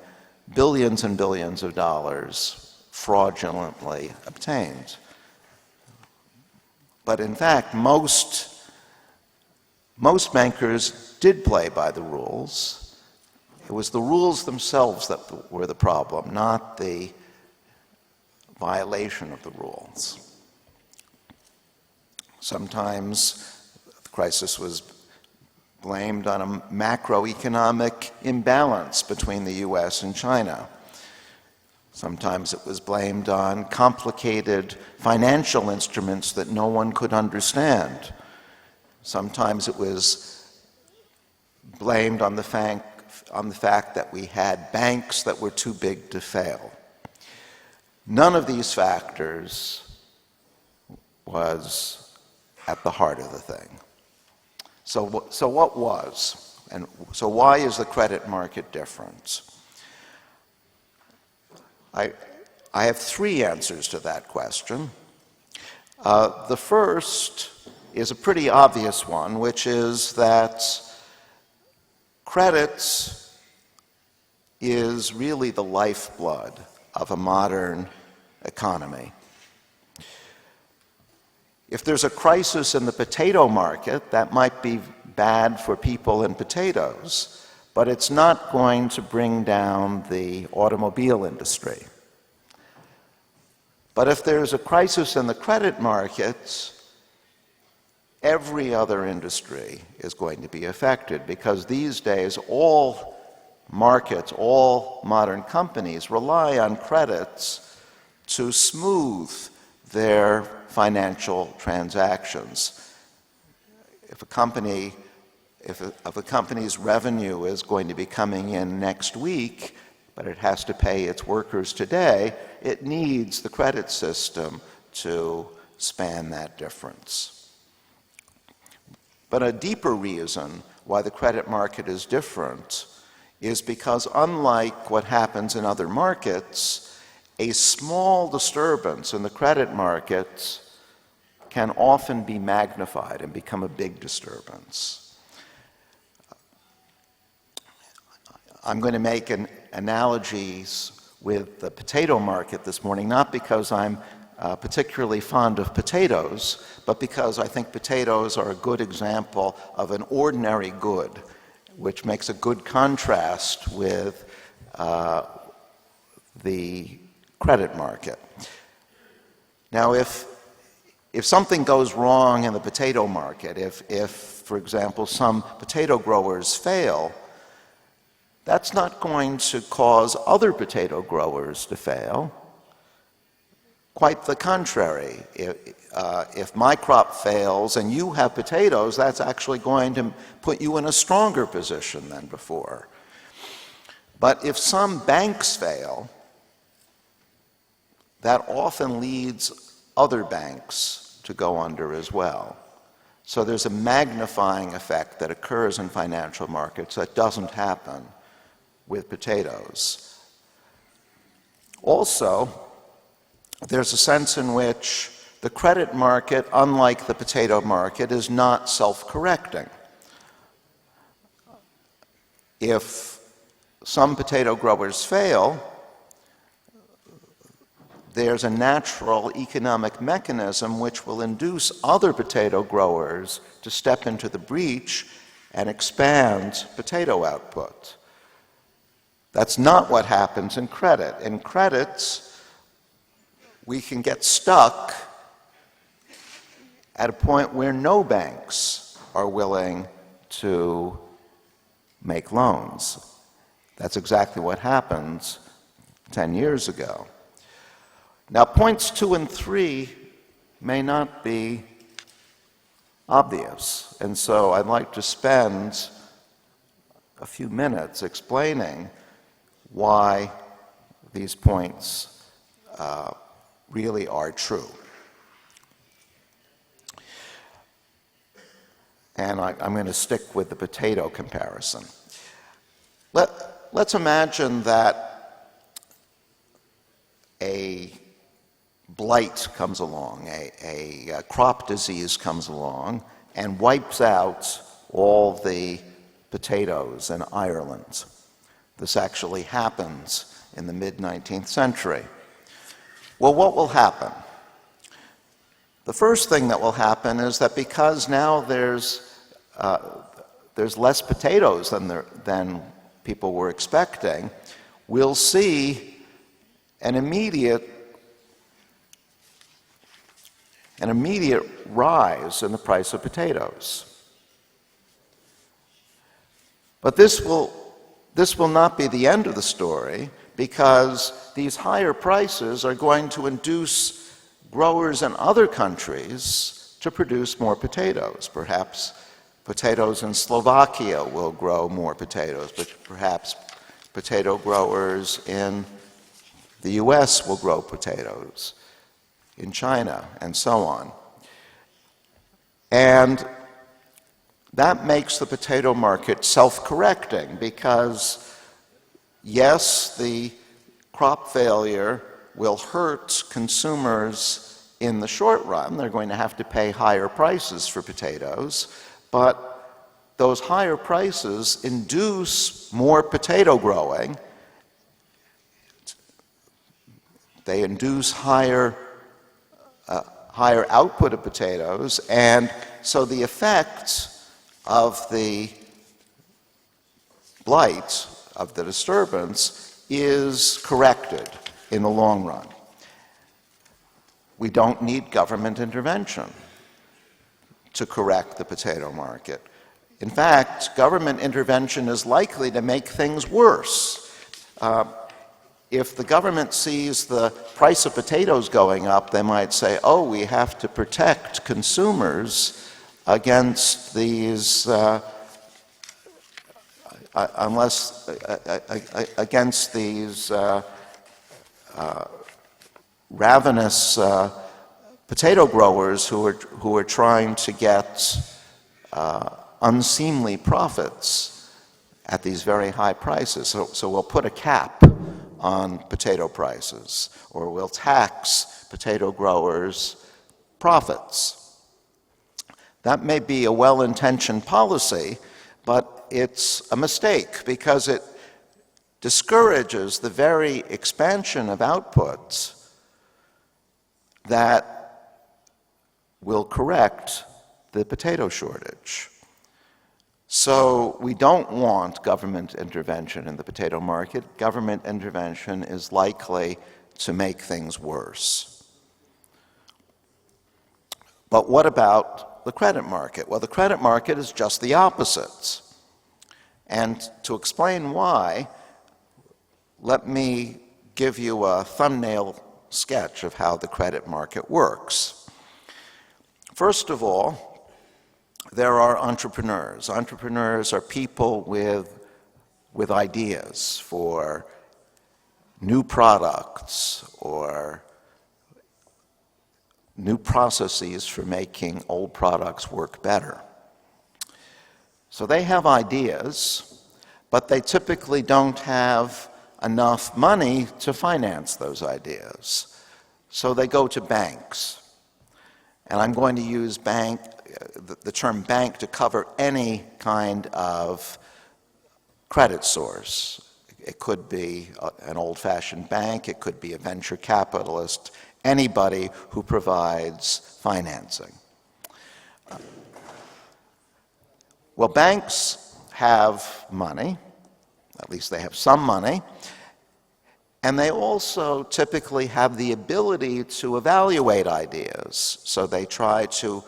billions and billions of dollars fraudulently obtained. But in fact, most most bankers did play by the rules. It was the rules themselves that were the problem, not the violation of the rules. Sometimes the crisis was blamed on a macroeconomic imbalance between the US and China. Sometimes it was blamed on complicated financial instruments that no one could understand. Sometimes it was blamed on the fact that we had banks that were too big to fail. None of these factors was at the heart of the thing. So what was? And so why is the credit market different? I have three answers to that question. The first is a pretty obvious one, which is that credit is really the lifeblood of a modern economy. If there's a crisis in the potato market, that might be bad for people in potatoes, but it's not going to bring down the automobile industry. But if there's a crisis in the credit markets, every other industry is going to be affected, because these days all markets, all modern companies rely on credits to smooth their financial transactions. If a company's revenue is going to be coming in next week, but it has to pay its workers today, it needs the credit system to span that difference. But a deeper reason why the credit market is different is because, unlike what happens in other markets, a small disturbance in the credit markets can often be magnified and become a big disturbance. I'm going to make analogies with the potato market this morning, not because I'm particularly fond of potatoes, but because I think potatoes are a good example of an ordinary good, which makes a good contrast with the credit market. Now, if something goes wrong in the potato market, if, for example, some potato growers fail, that's not going to cause other potato growers to fail. Quite the contrary. If my crop fails and you have potatoes, that's actually going to put you in a stronger position than before. But if some banks fail, that often leads other banks to go under as well. So there's a magnifying effect that occurs in financial markets that doesn't happen with potatoes. Also, there's a sense in which the credit market, unlike the potato market, is not self-correcting. If some potato growers fail, there's a natural economic mechanism which will induce other potato growers to step into the breach and expand potato output. That's not what happens in credit. In credits, we can get stuck at a point where no banks are willing to make loans. That's exactly what happened 10 years ago. Now, points 2 and 3 may not be obvious, and so I'd like to spend a few minutes explaining why these points really are true. And I'm going to stick with the potato comparison. Let's imagine that a blight comes along, a crop disease comes along and wipes out all the potatoes in Ireland. This actually happens in the mid-19th century. Well, what will happen? The first thing that will happen is that because now there's there's less potatoes than people were expecting, we'll see an immediate rise in the price of potatoes. But this will not be the end of the story, because these higher prices are going to induce growers in other countries to produce more potatoes. Perhaps potatoes in Slovakia will grow more potatoes, but perhaps potato growers in the US will grow potatoes, in China, and so on. And that makes the potato market self-correcting, because yes, the crop failure will hurt consumers in the short run. They're going to have to pay higher prices for potatoes, but those higher prices induce more potato growing. They induce higher output of potatoes, and so the effects of the blight, of the disturbance, is corrected in the long run. We don't need government intervention to correct the potato market. In fact, government intervention is likely to make things worse. If the government sees the price of potatoes going up, they might say, oh, we have to protect consumers against these ravenous potato growers who are trying to get unseemly profits at these very high prices. So we'll put a cap on potato prices, or we'll tax potato growers' profits. That may be a well-intentioned policy, but it's a mistake, because it discourages the very expansion of outputs that will correct the potato shortage. So we don't want government intervention in the potato market. Government intervention is likely to make things worse. But what about the credit market? Well, the credit market is just the opposite. And to explain why, let me give you a thumbnail sketch of how the credit market works. First of all, there are entrepreneurs. Entrepreneurs are people with ideas for new products or new processes for making old products work better. So they have ideas, but they typically don't have enough money to finance those ideas. So they go to banks. And I'm going to use the term bank to cover any kind of credit source. It could be an old-fashioned bank, it could be a venture capitalist, anybody who provides financing. Well, banks have money, at least they have some money, and they also typically have the ability to evaluate ideas. So they try to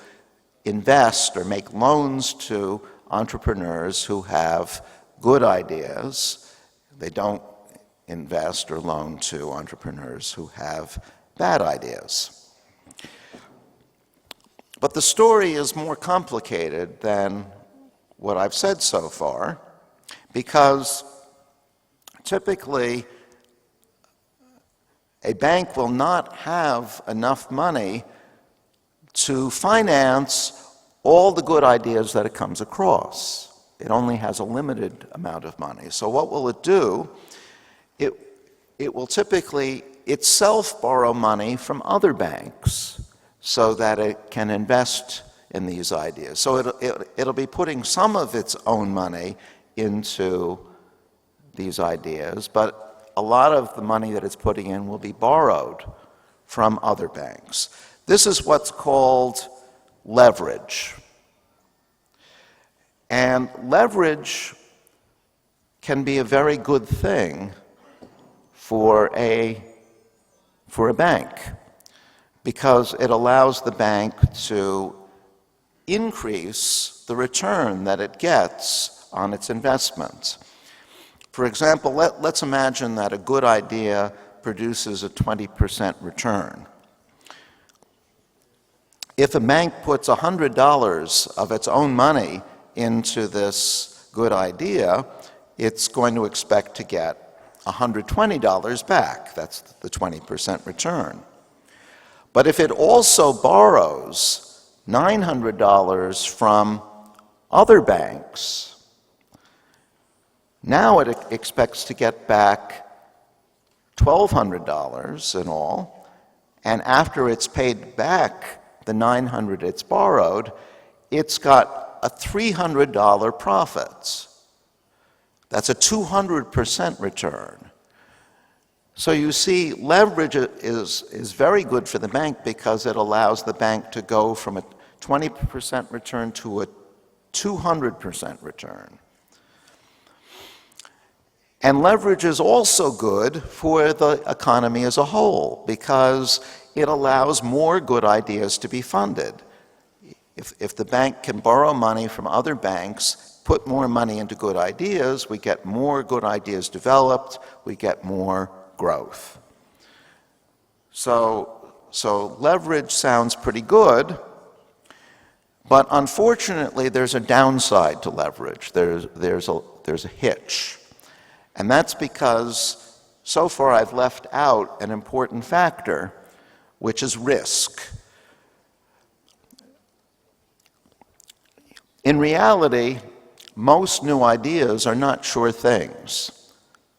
invest or make loans to entrepreneurs who have good ideas. They don't invest or loan to entrepreneurs who have bad ideas. But the story is more complicated than what I've said so far, because typically a bank will not have enough money to finance all the good ideas that it comes across. It only has a limited amount of money. So what will it do? It will typically itself borrow money from other banks so that it can invest in these ideas. So it'll be putting some of its own money into these ideas, but a lot of the money that it's putting in will be borrowed from other banks. This is what's called leverage. And leverage can be a very good thing for a bank, because it allows the bank to increase the return that it gets on its investment. For example, let's imagine that a good idea produces a 20% return. If a bank puts $100 of its own money into this good idea, it's going to expect to get $120 back. That's the 20% return. But if it also borrows $900 from other banks, now it expects to get back $1,200 in all, and after it's paid back the $900 it's borrowed, it's got a $300 profit. That's a 200% return. So you see, leverage is very good for the bank because it allows the bank to go from a 20% return to a 200% return. And leverage is also good for the economy as a whole because it allows more good ideas to be funded. If the bank can borrow money from other banks, put more money into good ideas, we get more good ideas developed, we get more growth. So leverage sounds pretty good, but unfortunately there's a downside to leverage. There's a hitch. And that's because so far I've left out an important factor, which is risk. In reality, most new ideas are not sure things.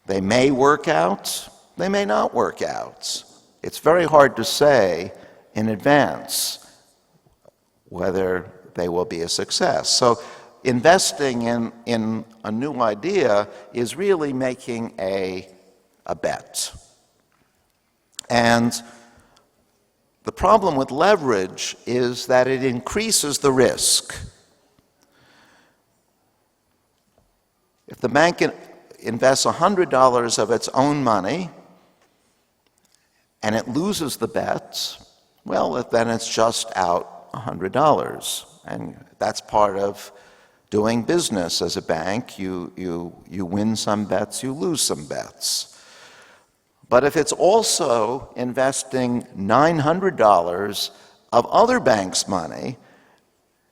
They may work out, they may not work out. It's very hard to say in advance whether they will be a success. So investing in a new idea is really making a bet. And the problem with leverage is that it increases the risk. If the bank invests $100 of its own money and it loses the bet, well, then it's just out $100. And that's part of doing business as a bank. You win some bets, you lose some bets. But if it's also investing $900 of other banks' money,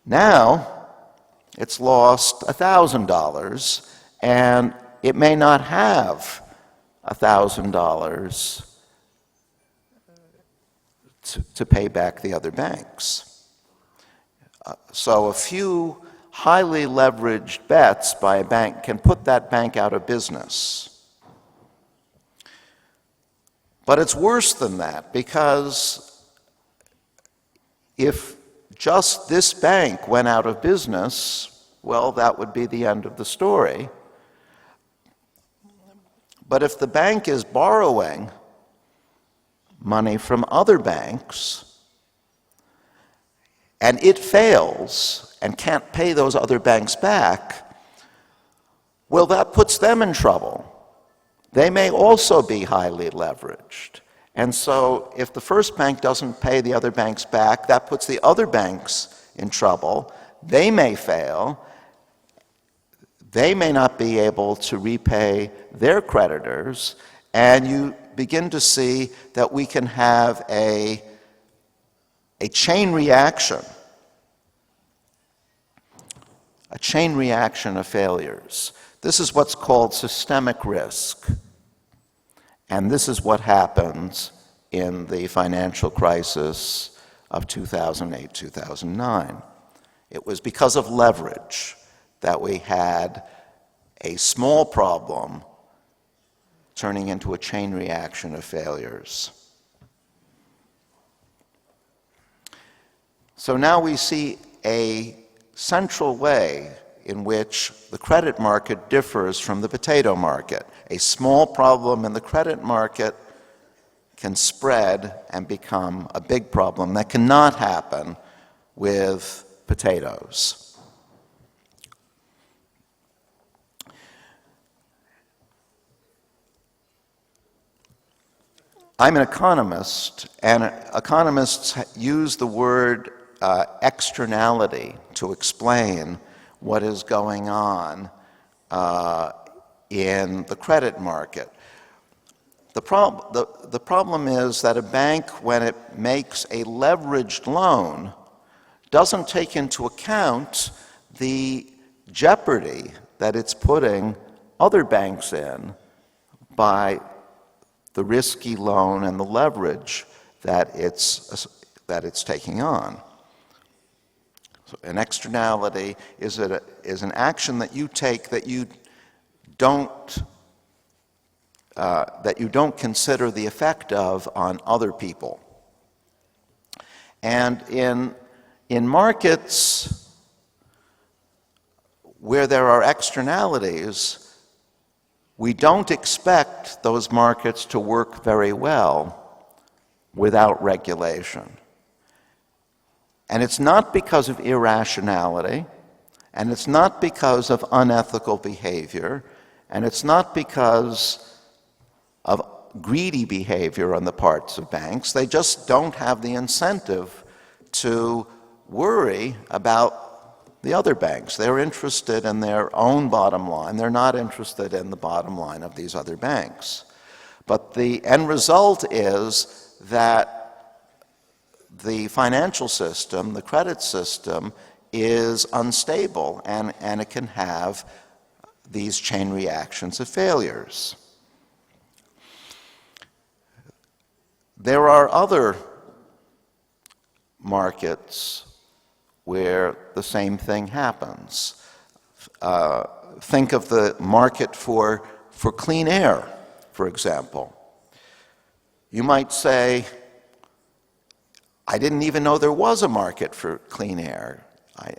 now it's lost $1,000, and it may not have $1,000 to pay back the other banks. So a few highly leveraged bets by a bank can put that bank out of business. But it's worse than that, because if just this bank went out of business, well, that would be the end of the story. But if the bank is borrowing money from other banks, and it fails and can't pay those other banks back, well, that puts them in trouble. They may also be highly leveraged. And so if the first bank doesn't pay the other banks back, that puts the other banks in trouble. They may fail. They may not be able to repay their creditors. And you begin to see that we can have a chain reaction. A chain reaction of failures. This is what's called systemic risk. And this is what happens in the financial crisis of 2008, 2009. It was because of leverage that we had a small problem turning into a chain reaction of failures. So now we see a central way in which the credit market differs from the potato market. A small problem in the credit market can spread and become a big problem. That cannot happen with potatoes. I'm an economist, and economists use the word externality to explain what is going on in the credit market. The problem is that a bank, when it makes a leveraged loan, doesn't take into account the jeopardy that it's putting other banks in by the risky loan and the leverage that it's taking on. So an externality is an action that you take that you don't consider the effect of on other people. And in markets where there are externalities, we don't expect those markets to work very well without regulation. And it's not because of irrationality, and it's not because of unethical behavior, and it's not because of greedy behavior on the parts of banks. They just don't have the incentive to worry about the other banks. They're interested in their own bottom line. They're not interested in the bottom line of these other banks. But the end result is that the financial system, the credit system, is unstable, and it can have these chain reactions of failures. There are other markets where the same thing happens. Think of the market for clean air, for example. You might say, I didn't even know there was a market for clean air.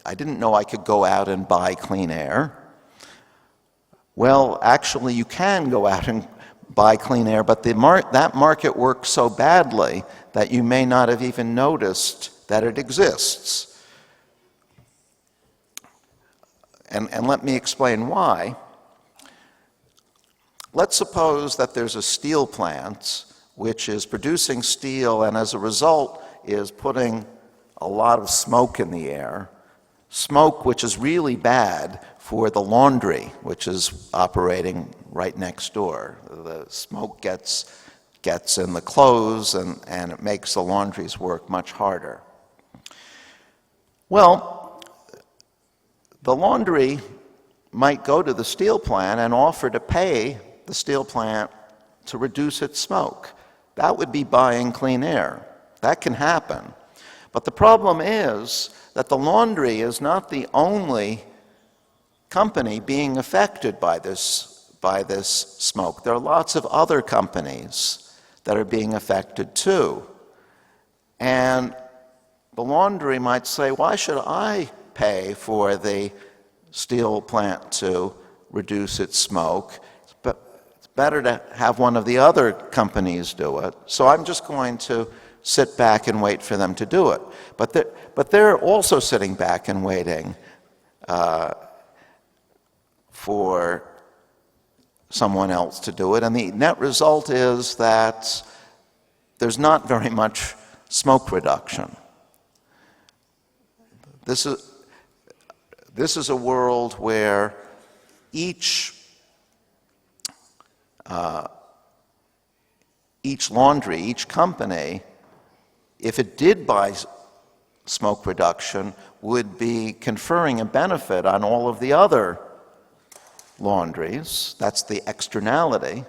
I didn't know I could go out and buy clean air. Well, actually, you can go out and buy clean air, but that market works so badly that you may not have even noticed that it exists. And let me explain why. Let's suppose that there's a steel plant which is producing steel and as a result is putting a lot of smoke in the air. Smoke which is really bad for the laundry, which is operating right next door. The smoke gets in the clothes and it makes the laundries work much harder. Well, the laundry might go to the steel plant and offer to pay the steel plant to reduce its smoke. That would be buying clean air. That can happen. But the problem is that the laundry is not the only company being affected by this smoke. There are lots of other companies that are being affected too. And the laundry might say, why should I pay for the steel plant to reduce its smoke? But it's better to have one of the other companies do it. So I'm just going to sit back and wait for them to do it. But they're also sitting back and waiting for someone else to do it. And the net result is that there's not very much smoke reduction. This is a world where each laundry, each company, if it did buy smoke reduction, would be conferring a benefit on all of the other laundries. That's the externality.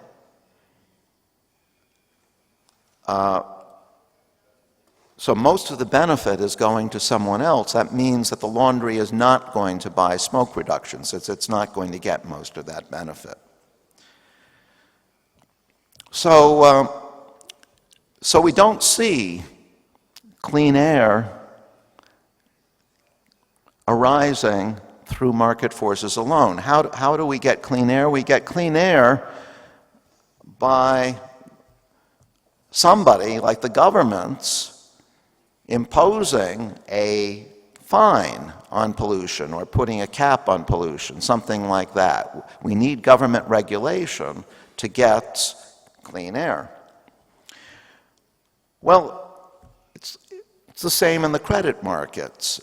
So most of the benefit is going to someone else. That means that the laundry is not going to buy smoke reduction, since it's not going to get most of that benefit. So we don't see clean air arising through market forces alone. How do we get clean air? We get clean air by somebody, like the governments, imposing a fine on pollution or putting a cap on pollution, something like that. We need government regulation to get clean air. Well, it's the same in the credit markets.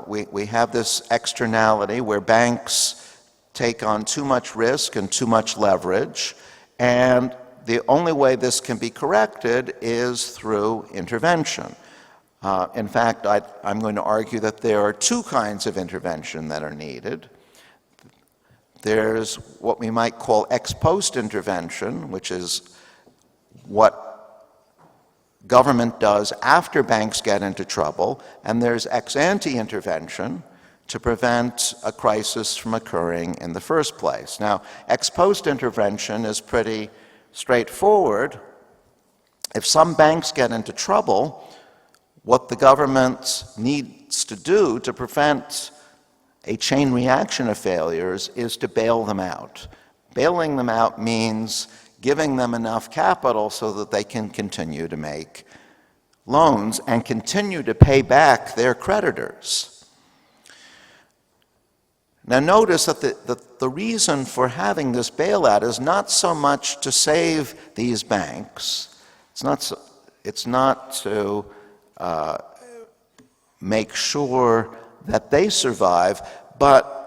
We have this externality where banks take on too much risk and too much leverage, and the only way this can be corrected is through intervention. In fact, I'm going to argue that there are two kinds of intervention that are needed. There's what we might call ex post intervention, which is what government does after banks get into trouble, and there's ex ante intervention to prevent a crisis from occurring in the first place. Now, ex post intervention is pretty straightforward. If some banks get into trouble, what the government needs to do to prevent a chain reaction of failures is to bail them out. Bailing them out means giving them enough capital so that they can continue to make loans and continue to pay back their creditors. Now notice that the reason for having this bailout is not so much to save these banks. It's not to make sure that they survive, but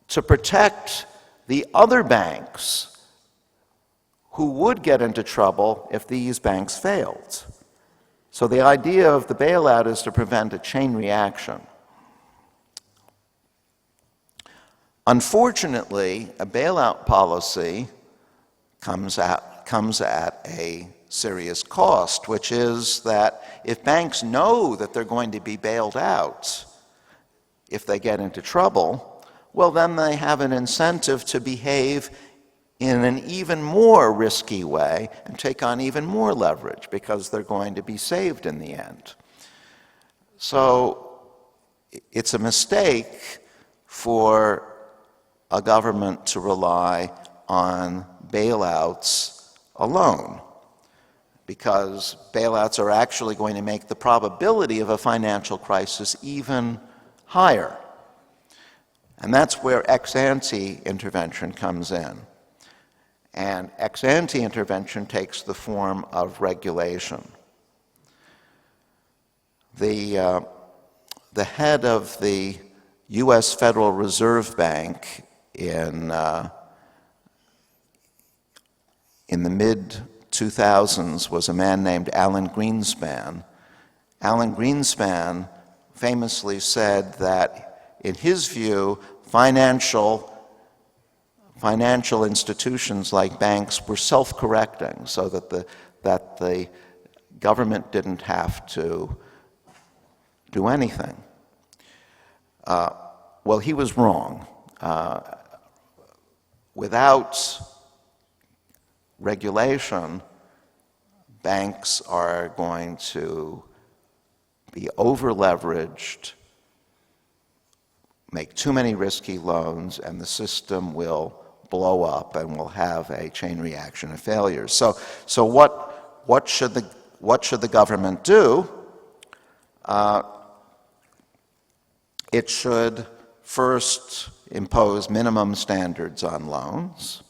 to protect the other banks who would get into trouble if these banks failed. So the idea of the bailout is to prevent a chain reaction. Unfortunately, a bailout policy comes at a serious cost, which is that if banks know that they're going to be bailed out if they get into trouble, well, then they have an incentive to behave in an even more risky way and take on even more leverage because they're going to be saved in the end. So it's a mistake for a government to rely on bailouts alone, because bailouts are actually going to make the probability of a financial crisis even higher. And that's where ex-ante intervention comes in. And ex-ante intervention takes the form of regulation. The head of the U.S. Federal Reserve Bank in the mid-2000s was a man named Alan Greenspan. Alan Greenspan famously said that, in his view, financial institutions like banks were self-correcting, so that the government didn't have to do anything. Well, he was wrong. Without regulation, banks are going to be over-leveraged, make too many risky loans, and the system will blow up and we'll have a chain reaction of failures. So what should the government do? It should first impose minimum standards on loans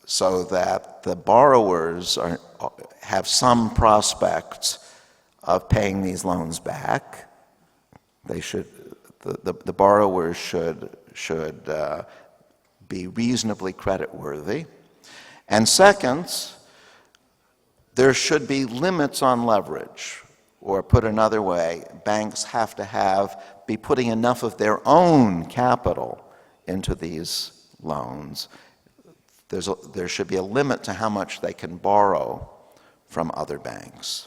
so that the borrowers have some prospect of paying these loans back. The borrowers should be reasonably creditworthy. And second, there should be limits on leverage. Or put another way, banks have to be putting enough of their own capital into these loans. There should be a limit to how much they can borrow from other banks.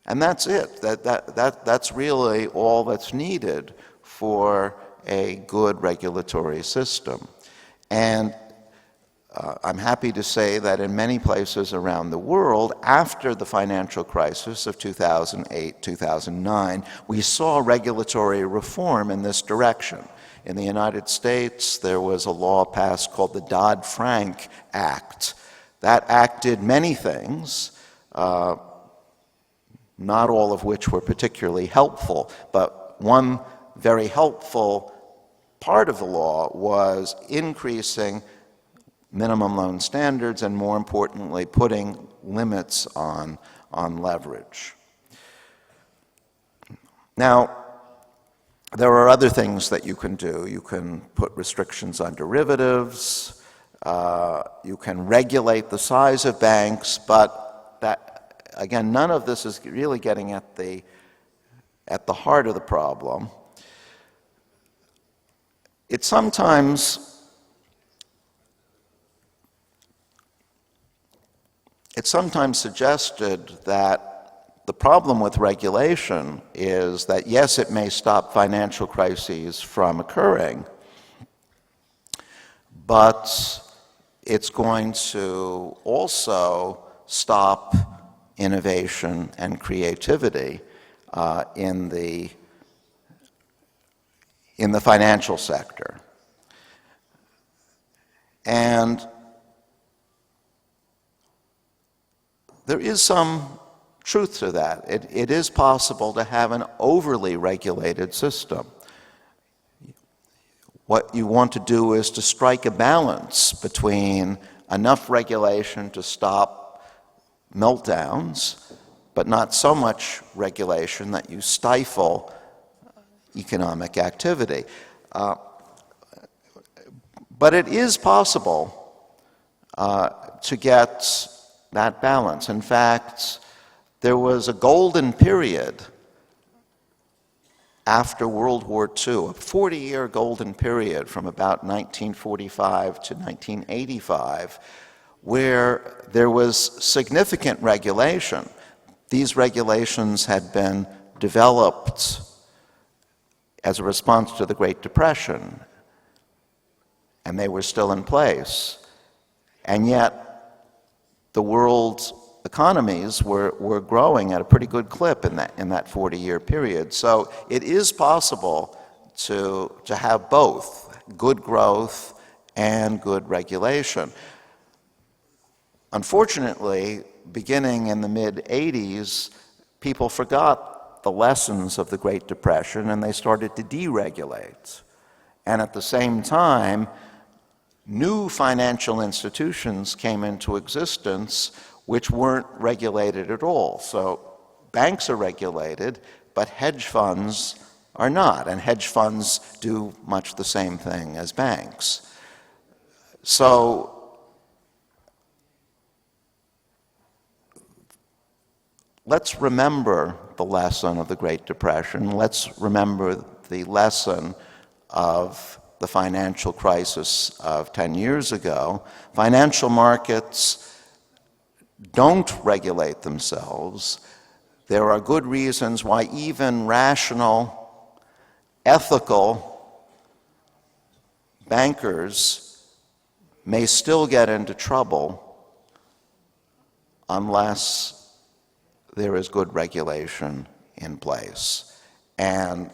And that's it. That's really all that's needed for a good regulatory system. And I'm happy to say that in many places around the world, after the financial crisis of 2008, 2009, we saw regulatory reform in this direction. In the United States, there was a law passed called the Dodd-Frank Act. That act did many things, not all of which were particularly helpful, but one very helpful part of the law was increasing minimum loan standards, and more importantly, putting limits on leverage. Now, there are other things that you can do. You can put restrictions on derivatives, you can regulate the size of banks, but that, again, none of this is really getting at the heart of the problem. It's sometimes suggested that the problem with regulation is that, yes, it may stop financial crises from occurring, but it's going to also stop innovation and creativity in the financial sector. And there is some truth to that. It is possible to have an overly regulated system. What you want to do is to strike a balance between enough regulation to stop meltdowns, but not so much regulation that you stifle economic activity. But it is possible to get that balance. In fact, there was a golden period after World War II, a 40-year golden period from about 1945 to 1985, where there was significant regulation. These regulations had been developed as a response to the Great Depression, and they were still in place. And yet, the world's economies were growing at a pretty good clip in that 40-year period. So it is possible to have both good growth and good regulation. Unfortunately, beginning in the mid-'80s, people forgot the lessons of the Great Depression and they started to deregulate. And at the same time, new financial institutions came into existence which weren't regulated at all. So banks are regulated, but hedge funds are not, and hedge funds do much the same thing as banks. So let's remember the lesson of the Great Depression. Let's remember the lesson of the financial crisis of 10 years ago. Financial markets don't regulate themselves. There are good reasons why even rational, ethical bankers may still get into trouble unless there is good regulation in place. And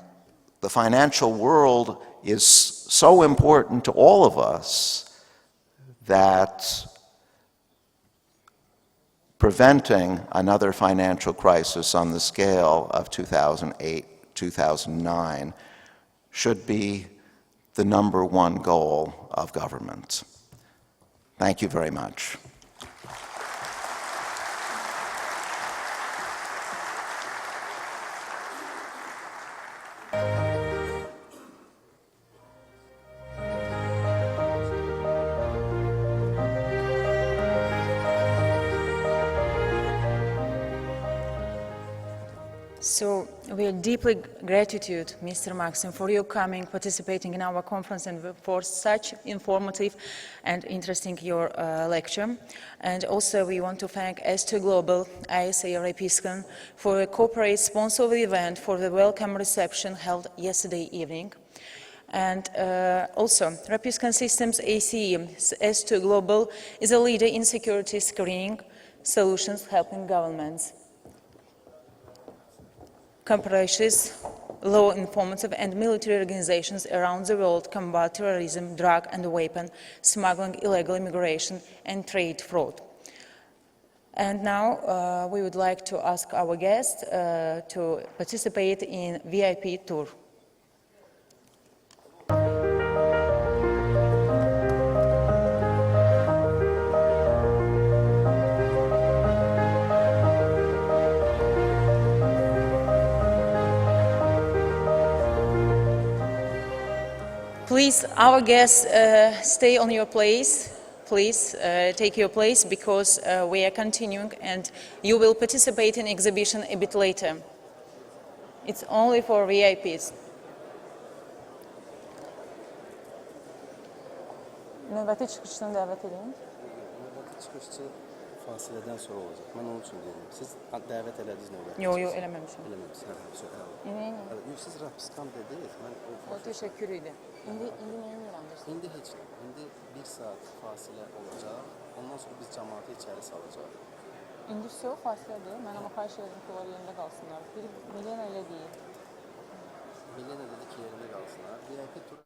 the financial world is so important to all of us that preventing another financial crisis on the scale of 2008-2009 should be the #1 goal of government. Thank you very much. So we are deeply gratitude, Mr. Maxim, for your coming, participating in our conference, and for such informative and interesting your lecture. And also we want to thank S2 Global, ISA Repiscan, for a corporate sponsor of the event for the welcome reception held yesterday evening. And also, Repiscan Systems ACE, S2 Global, is a leader in security screening solutions helping governments, corporations, law enforcement and military organizations around the world combat terrorism, drug and weapon smuggling, illegal immigration and trade fraud. And now we would like to ask our guests to participate in VIP tour. Please, our guests, stay on your place. Please take your place because we are continuing and you will participate in exhibition a bit later. It's only for VIPs. Növbəti çıxışını dəvət edin. Növbəti çıxışçı fasilədən sonra olacaq. Mən onun üçün dedim. Siz dəvət elədiniz növbəti. Yox, eləməmişəm. Eləməmişsiniz. Yox, siz rapskam dediniz. Mən O təşəkkür edirəm. İndi nəyə inanırsınız? İndi heç nə. İndi 1 saat fasilə olacaq. Ondan sonra biz cəmaatı içəri salacağıq. İndi çox fasilədir. Mən amma xahiş edirəm ki, onlar yerində qalsınlar. Milyon elə deyil. Milena dedi ki, yerində qalsınlar. VIP tur